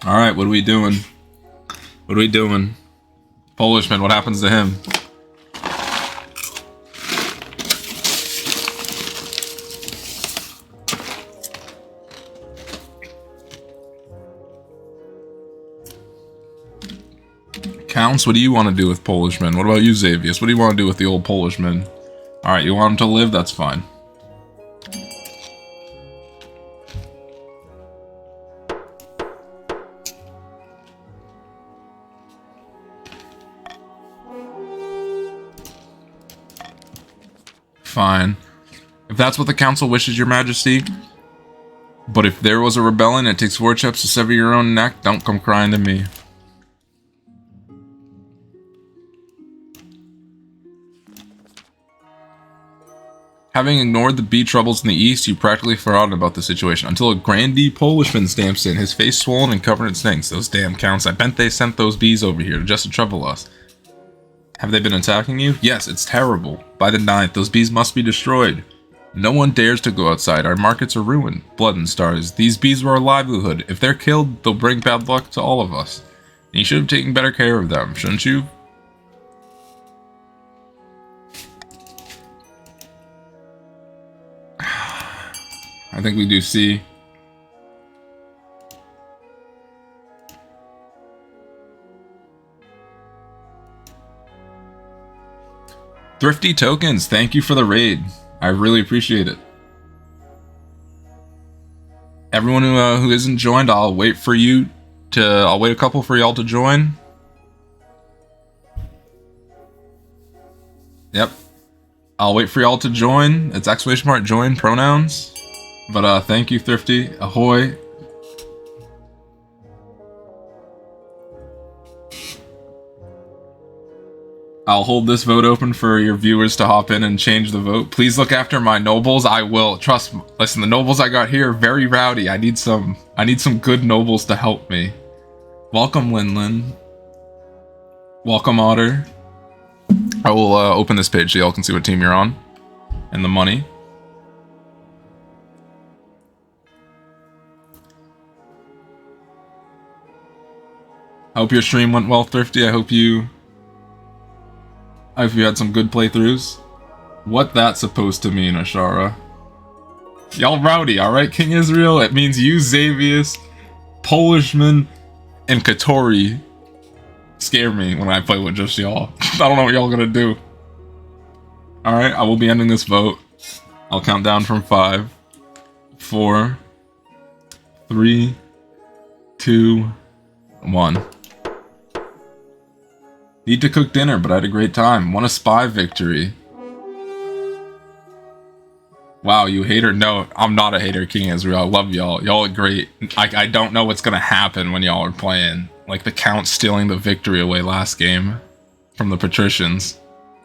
Alright, what are we doing? What are we doing? Polishman, what happens to him? Counts, what do you want to do with Polishman? What about you, Xavius? What do you want to do with the old Polishman? Alright, you want him to live? That's fine. Fine. If that's what the council wishes, Your Majesty. But if there was a rebellion and it takes 4 chips to sever your own neck, don't come crying to me. Having ignored the bee troubles in the east, you practically forgotten about the situation until a grandee Polishman stamps in, his face swollen and covered in snakes. Those damn counts, I bet they sent those bees over here just to trouble us. Have they been attacking you? Yes, it's terrible. By the 9th, those bees must be destroyed. No one dares to go outside. Our markets are ruined. Blood and stars. These bees were our livelihood. If they're killed, they'll bring bad luck to all of us. And you should have taken better care of them, shouldn't you? I think we do C. Thrifty tokens, thank you for the raid. I really appreciate it. Everyone who isn't joined, I'll wait for you to. I'll wait a couple for y'all to join. Yep. I'll wait for y'all to join. It's exclamation mark join pronouns. But thank you, Thrifty. Ahoy. I'll hold this vote open for your viewers to hop in and change the vote. Please look after my nobles. I will. Trust me. Listen, the nobles I got here are very rowdy. I need some good nobles to help me. Welcome, Lin. Welcome, Otter. I will open this page so y'all can see what team you're on. And the money. I hope your stream went well, Thrifty. I hope you had some good playthroughs. What that's supposed to mean, Archara? Y'all rowdy, alright, King Israel? It means you, Xavius, Polishman, and Katori scare me when I play with just y'all. I don't know what y'all gonna do. Alright, I will be ending this vote. I'll count down from 5, 4, 3, 2, 1. Need to cook dinner, but I had a great time. Won a spy victory. Wow, you hater? No, I'm not a hater, King Israel. I love y'all. Y'all are great. I don't know what's gonna happen when y'all are playing. Like the Count stealing the victory away last game from the patricians.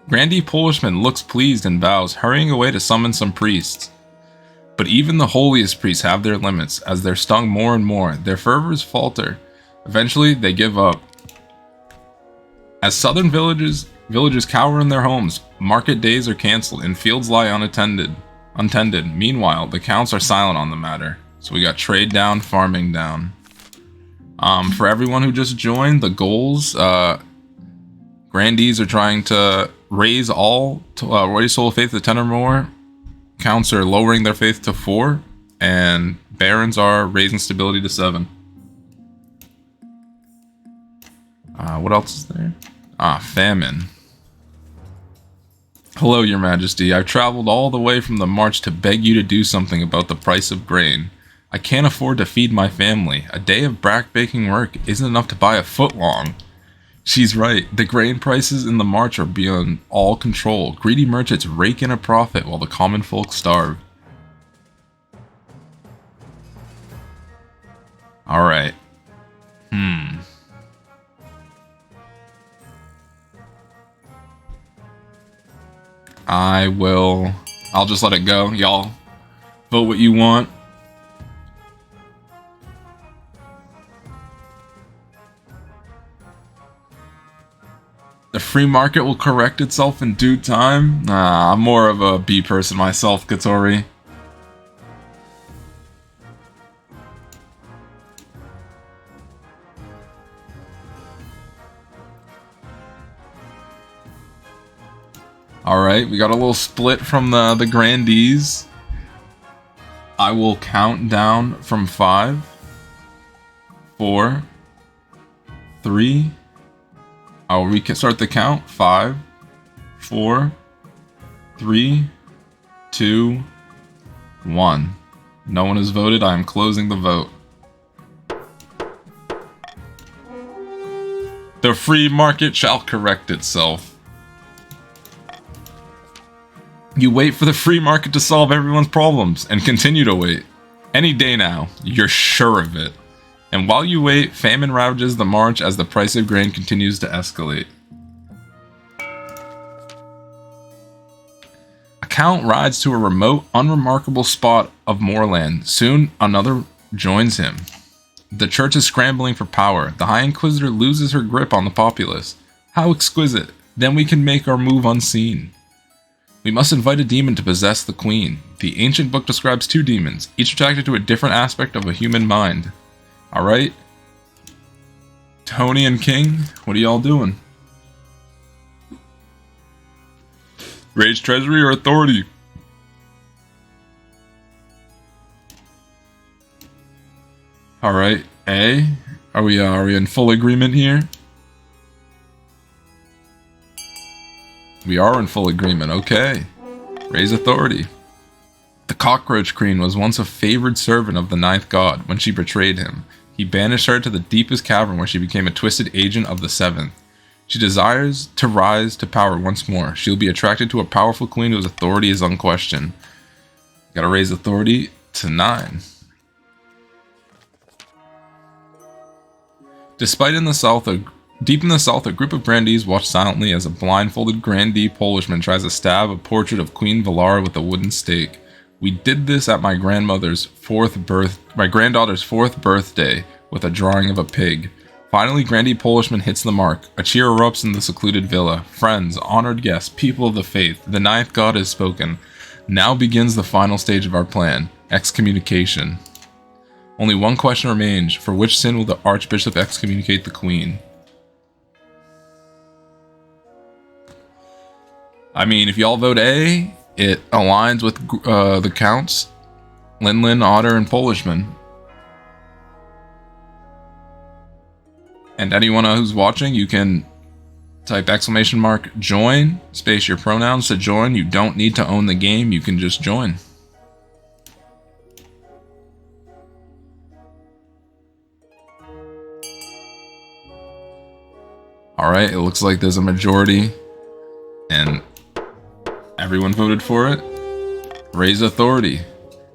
Grandee Polishman looks pleased and bows, hurrying away to summon some priests. But even the holiest priests have their limits, as they're stung more and more. Their fervors falter. Eventually, they give up. As southern villagers cower in their homes, market days are cancelled and fields lie untended. Meanwhile, the counts are silent on the matter. So we got trade down, farming down. For everyone who just joined, the goals, grandees are trying to raise soul of faith to 10 or more. Counts are lowering their faith to 4, and Barons are raising stability to 7. What else is there? Famine. Hello, Your Majesty. I've traveled all the way from the march to beg you to do something about the price of grain. I can't afford to feed my family. A day of back-baking work isn't enough to buy a footlong. She's right. The grain prices in the march are beyond all control. Greedy merchants rake in a profit while the common folk starve. Alright. I'll just let it go. Y'all vote what you want. The free market will correct itself in due time. I'm more of a B person myself, KotC. Alright, we got a little split from the grandees. I will count down from 5, 4, 3. I will restart the count. 5, 4, 3, 2, 1. No one has voted. I am closing the vote. The free market shall correct itself. You wait for the free market to solve everyone's problems, and continue to wait. Any day now, you're sure of it. And while you wait, famine ravages the march as the price of grain continues to escalate. A count rides to a remote, unremarkable spot of moorland. Soon, another joins him. The church is scrambling for power. The High Inquisitor loses her grip on the populace. How exquisite. Then we can make our move unseen. We must invite a demon to possess the queen. The ancient book describes 2 demons, each attracted to a different aspect of a human mind. Alright. Tony and King, what are y'all doing? Raise treasury or authority? Alright, A. Are we in full agreement here? We are in full agreement, okay. Raise authority. The cockroach queen was once a favored servant of the 9th god. When she betrayed him, he banished her to the deepest cavern where she became a twisted agent of the 7th. She desires to rise to power once more. She will be attracted to a powerful queen whose authority is unquestioned. Gotta raise authority to 9. Deep in the south, a group of grandees watch silently as a blindfolded grandee Polishman tries to stab a portrait of Queen Velara with a wooden stake. We did this at my granddaughter's 4th birthday with a drawing of a pig. Finally, Grandee Polishman hits the mark. A cheer erupts in the secluded villa. Friends, honored guests, people of the faith, the 9th god has spoken. Now begins the final stage of our plan, excommunication. Only one question remains. For which sin will the Archbishop excommunicate the Queen? I mean, if y'all vote A, it aligns with the counts. Linlin, Otter, and Polishman. And anyone who's watching, you can type ! join, space your pronouns to join. You don't need to own the game, you can just join. Alright, it looks like there's a majority. And everyone voted for it. Raise authority.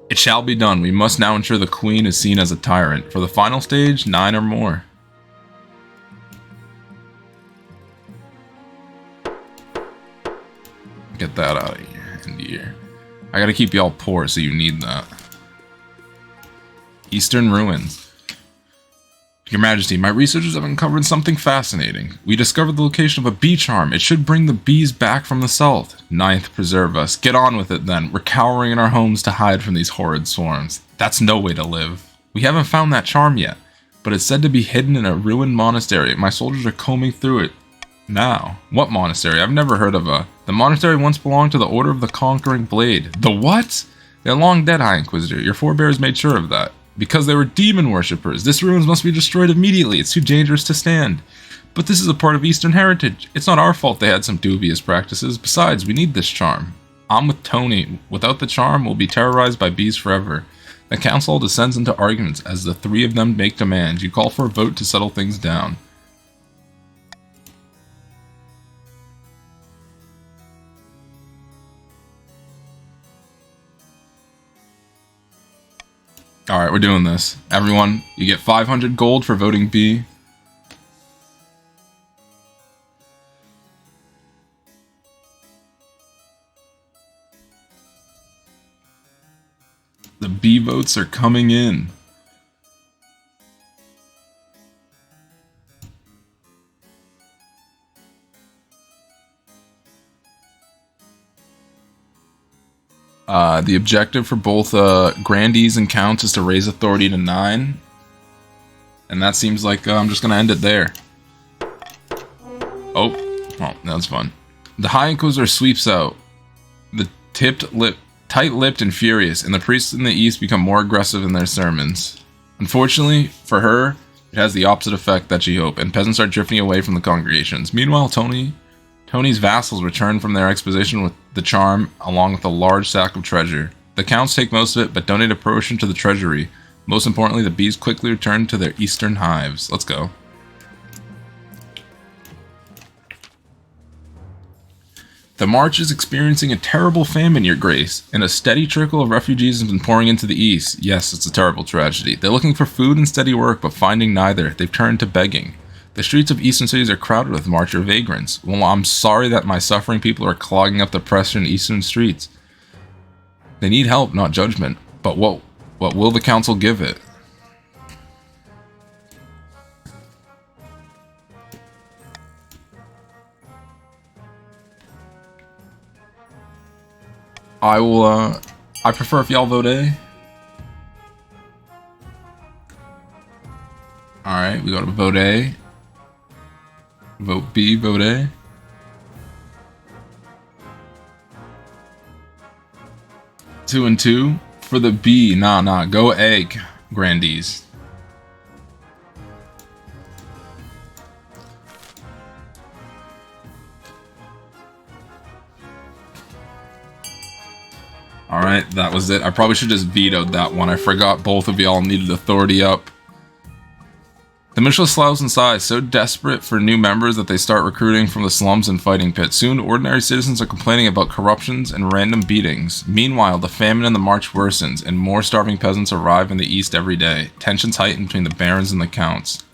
It shall be done. We must now ensure the queen is seen as a tyrant. For the final stage, 9 or more. Get that out of here. Into here. I gotta keep y'all poor, so you need that. Eastern Ruins. Your Majesty, my researchers have uncovered something fascinating. We discovered the location of a bee charm. It should bring the bees back from the south. 9th, preserve us. Get on with it then. We're cowering in our homes to hide from these horrid swarms. That's no way to live. We haven't found that charm yet, but it's said to be hidden in a ruined monastery. My soldiers are combing through it now. What monastery? I've never heard of a... The monastery once belonged to the Order of the Conquering Blade. The what? They're long dead, High Inquisitor. Your forebears made sure of that. Because they were demon worshippers, this ruins must be destroyed immediately. It's too dangerous to stand. But this is a part of Eastern heritage. It's not our fault they had some dubious practices. Besides, we need this charm. I'm with Tony. Without the charm, we'll be terrorized by bees forever. The council descends into arguments as the three of them make demands. You call for a vote to settle things down. Alright, we're doing this. Everyone, you get 500 gold for voting B. The B votes are coming in. The objective for both grandees and counts is to raise authority to 9. And that seems like I'm just going to end it there. Oh, well, that's fun. The High Inquisitor sweeps out. The tight-lipped and furious, and the priests in the east become more aggressive in their sermons. Unfortunately, for her, it has the opposite effect that she hoped, and peasants are drifting away from the congregations. Meanwhile, Tony's vassals return from their exposition with the charm, along with a large sack of treasure. The counts take most of it, but donate a portion to the treasury. Most importantly, the bees quickly return to their eastern hives. Let's go. The march is experiencing a terrible famine, Your Grace, and a steady trickle of refugees has been pouring into the east. Yes, it's a terrible tragedy. They're looking for food and steady work, but finding neither. They've turned to begging. The streets of eastern cities are crowded with marcher vagrants. Well, I'm sorry that my suffering people are clogging up the pressure eastern streets. They need help, not judgment. But what will the council give it? I prefer if y'all vote A. Alright, we go to vote A. Vote B, vote A. Two and two. For the B, nah, go A, grandees. Alright, that was it. I probably should just vetoed that one. I forgot both of y'all needed authority up. The militia sloughs inside, so desperate for new members that they start recruiting from the slums and fighting pits. Soon, ordinary citizens are complaining about corruptions and random beatings. Meanwhile, the famine in the march worsens, and more starving peasants arrive in the east every day. Tensions heighten between the barons and the counts.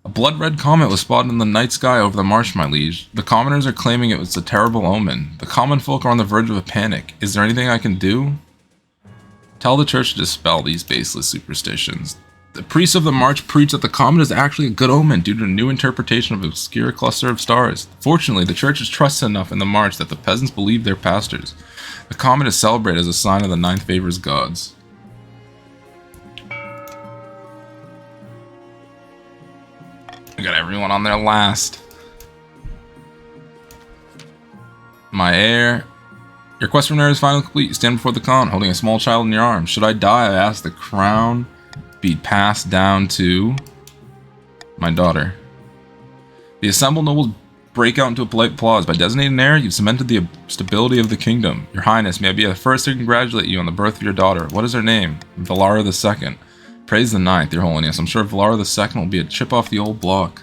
A blood-red comet was spotted in the night sky over the marsh, my liege. The commoners are claiming it was a terrible omen. The common folk are on the verge of a panic. Is there anything I can do? Tell the church to dispel these baseless superstitions. The priests of the march preach that the comet is actually a good omen due to a new interpretation of an obscure cluster of stars. Fortunately, the church is trusted enough in the march that the peasants believe their pastors. The comet is celebrated as a sign of the ninth favor's gods. I got everyone on their last. My heir. Your quest from there is finally complete. You stand before the Khan, holding a small child in your arms. Should I die, I ask the crown be passed down to my daughter. The assembled nobles break out into a polite applause. By designating an heir, you've cemented the stability of the kingdom. Your Highness, may I be the first to congratulate you on the birth of your daughter. What is her name? Velara II. Praise the ninth, Your Holiness. I'm sure Velara II will be a chip off the old block.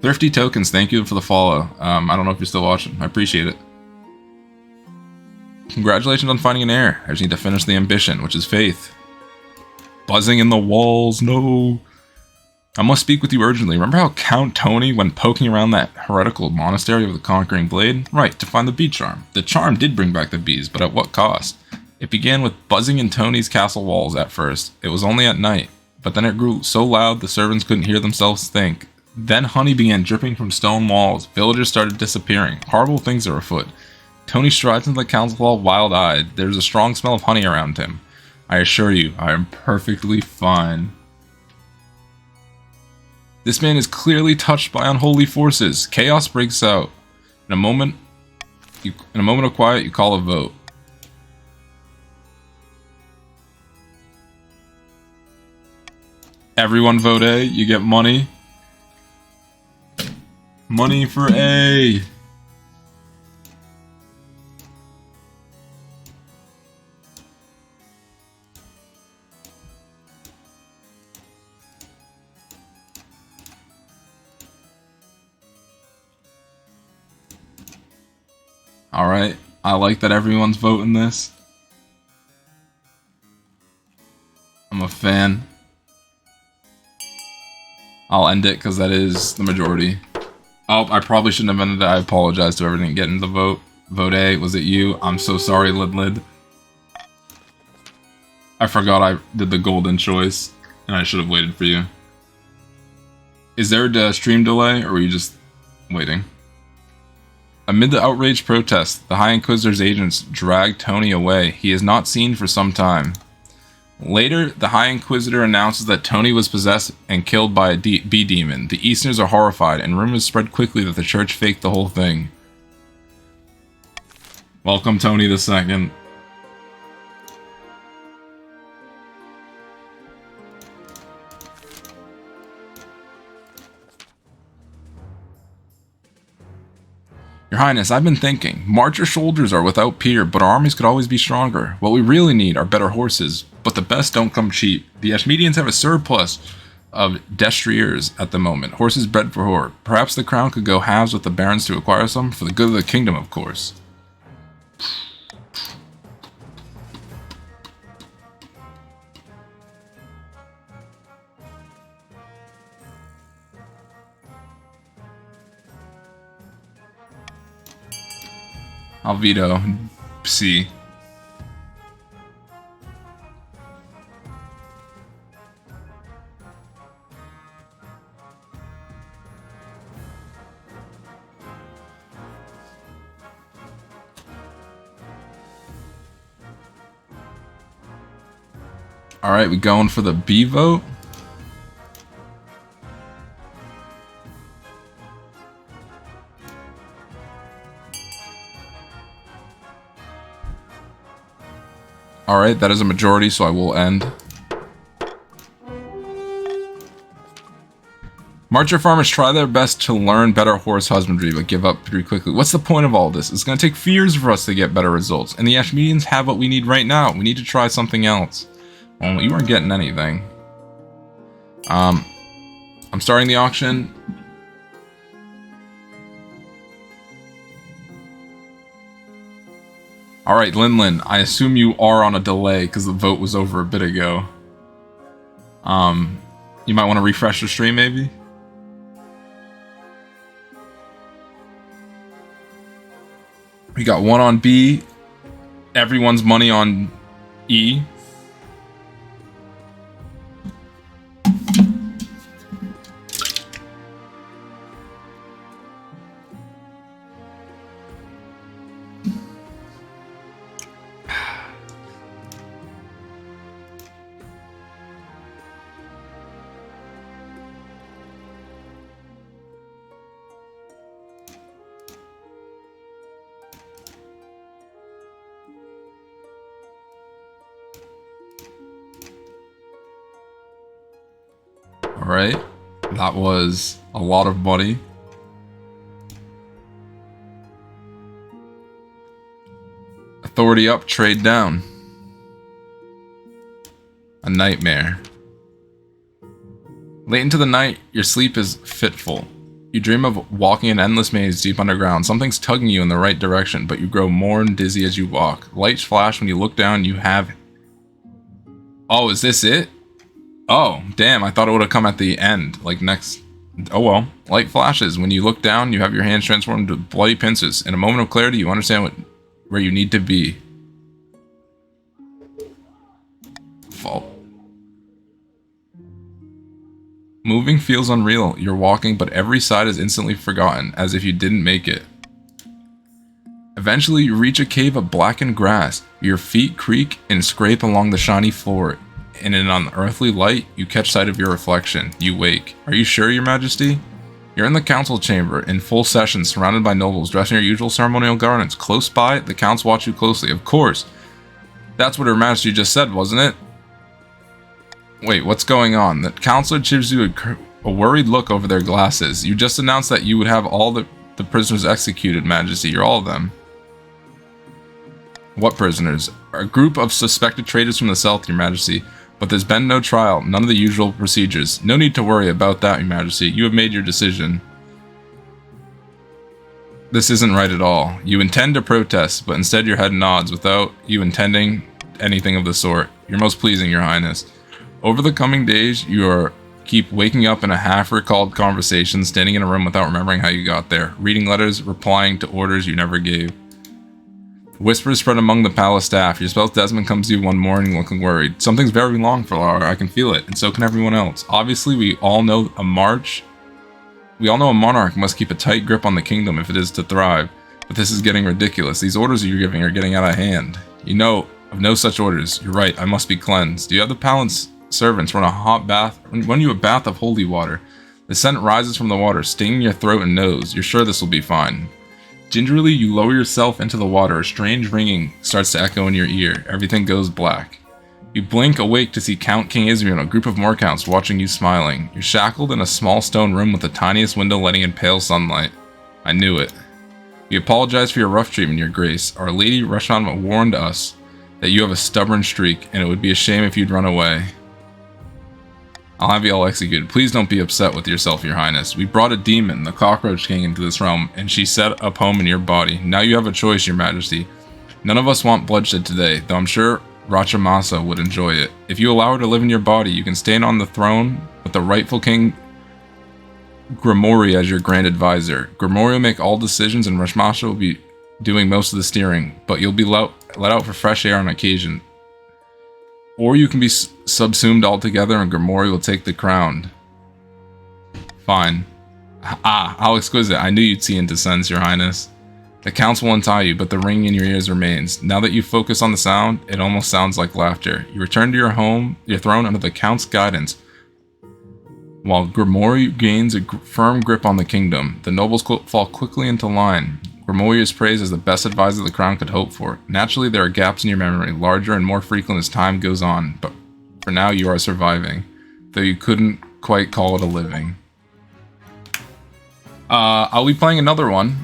Thrifty Tokens, thank you for the follow. I don't know if you're still watching. I appreciate it. Congratulations on finding an heir. I just need to finish the ambition, which is faith. Buzzing in the walls, no. I must speak with you urgently. Remember how Count Tony went poking around that heretical monastery with the conquering blade? Right, to find the bee charm. The charm did bring back the bees, but at what cost? It began with buzzing in Tony's castle walls at first. It was only at night, but then it grew so loud the servants couldn't hear themselves think. Then honey began dripping from stone walls. Villagers started disappearing. Horrible things are afoot. Tony strides into the council hall wild-eyed. There's a strong smell of honey around him. I assure you, I am perfectly fine. This man is clearly touched by unholy forces. Chaos breaks out. In a moment In a moment of quiet, you call a vote. Everyone vote A. You get money. Money for A. Alright, I like that everyone's voting this. I'm a fan. I'll end it because that is the majority. Oh, I probably shouldn't have ended it. I apologize to everyone getting the vote. Vote A, was it you? I'm so sorry, Lid. I forgot I did the golden choice, and I should have waited for you. Is there a stream delay, or were you just waiting? Amid the outraged protests, the High Inquisitor's agents dragged Tony away. He is not seen for some time. Later, the High Inquisitor announces that Tony was possessed and killed by a bee demon. The Easterners are horrified, and rumors spread quickly that the church faked the whole thing. Welcome, Tony II. Your Highness, I've been thinking. Marcher soldiers are without peer, but our armies could always be stronger. What we really need are better horses, but the best don't come cheap. The Ashmedians have a surplus of destriers at the moment, horses bred for war. Perhaps the crown could go halves with the barons to acquire some, for the good of the kingdom, of course. I'll veto C. Alright, we going for the B vote? Alright, that is a majority, so I will end. Marcher farmers try their best to learn better horse husbandry, but give up pretty quickly. What's the point of all this? It's going to take years for us to get better results, and the Ashmedians have what we need right now. We need to try something else. Well, you aren't getting anything. I'm starting the auction. Alright, Lin, I assume you are on a delay because the vote was over a bit ago. You might want to refresh the stream, maybe? We got one on B. Everyone's money on E. Alright, that was a lot of money. Authority up, trade down. A nightmare. Late into the night, your sleep is fitful. You dream of walking an endless maze deep underground. Something's tugging you in the right direction, but you grow more dizzy as you walk. Lights flash when you look down, you have... Oh, is this it? Oh, damn, I thought it would have come at the end, like next... Oh well. Light flashes. When you look down, you have your hands transformed into bloody pincers. In a moment of clarity, you understand where you need to be. Fault. Moving feels unreal. You're walking, but every side is instantly forgotten, as if you didn't make it. Eventually, you reach a cave of blackened grass. Your feet creak and scrape along the shiny floor. In an unearthly light, you catch sight of your reflection. You wake. Are you sure, Your Majesty? You're in the council chamber, in full session, surrounded by nobles, dressed in your usual ceremonial garments. Close by, the counts watch you closely. Of course. That's what Her Majesty just said, wasn't it? Wait, what's going on? The counselor gives you a worried look over their glasses. You just announced that you would have all the prisoners executed, Majesty. You're all of them. What prisoners? A group of suspected traitors from the south, Your Majesty. But there's been no trial, none of the usual procedures. No need to worry about that, Your Majesty. You have made your decision. This isn't right at all. You intend to protest, but instead your head nods without you intending anything of the sort. You're most pleasing, Your Highness. Over the coming days, you keep waking up in a half-recalled conversation, standing in a room without remembering how you got there, reading letters, replying to orders you never gave. Whispers spread among the palace staff. Your spouse Desmond comes to you one morning looking worried. Something's very wrong, Velara. I can feel it, and so can everyone else. Obviously, we all know a monarch must keep a tight grip on the kingdom if it is to thrive. But this is getting ridiculous. These orders you're giving are getting out of hand. You know of no such orders. You're right, I must be cleansed. You have the palace servants run a hot bath, run you a bath of holy water. The scent rises from the water, stinging your throat and nose. You're sure this will be fine. Gingerly, you lower yourself into the water. A strange ringing starts to echo in your ear. Everything goes black. You blink awake to see Count King Israel and a group of more counts watching you smiling. You're shackled in a small stone room with the tiniest window letting in pale sunlight. I knew it. We apologize for your rough treatment, Your Grace. Our Lady Rashan warned us that you have a stubborn streak, and it would be a shame if you'd run away. I'll have you all executed. Please don't be upset with yourself, Your Highness. We brought a demon, the Cockroach King, into this realm, and she set up home in your body. Now you have a choice, Your Majesty. None of us want bloodshed today, though I'm sure Rachamasa would enjoy it. If you allow her to live in your body, you can stand on the throne with the rightful King Grimory as your grand advisor. Grimory will make all decisions, and Rachamasa will be doing most of the steering, but you'll be let out for fresh air on occasion. Or you can be subsumed altogether and Grimory will take the crown. Fine. Ah, how exquisite. I knew you'd see into sense, Your Highness. The counts will untie you, but the ringing in your ears remains. Now that you focus on the sound, it almost sounds like laughter. You return to your throne under the count's guidance, while Grimory gains a firm grip on the kingdom. The nobles fall quickly into line. Grimory is praised as the best advisor the crown could hope for. Naturally, there are gaps in your memory, larger and more frequent as time goes on, but for now you are surviving, though you couldn't quite call it a living. I'll be playing another one.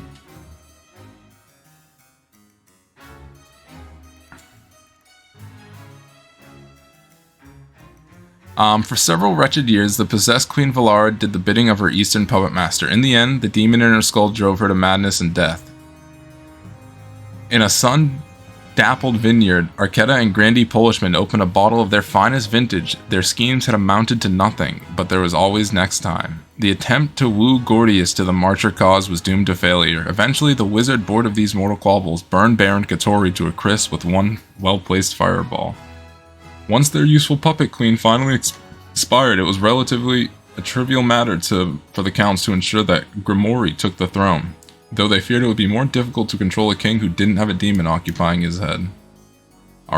For several wretched years, the possessed Queen Velara did the bidding of her Eastern puppet master. In the end, the demon in her skull drove her to madness and death. In a sun-dappled vineyard, Archara and Grandy Polishman opened a bottle of their finest vintage. Their schemes had amounted to nothing, but there was always next time. The attempt to woo Gordius to the Marcher cause was doomed to failure. Eventually, the wizard bored of these mortal quabbles burned Baron Katori to a crisp with one well-placed fireball. Once their useful puppet queen finally expired, it was relatively a trivial matter for the counts to ensure that Grimory took the throne, though they feared it would be more difficult to control a king who didn't have a demon occupying his head.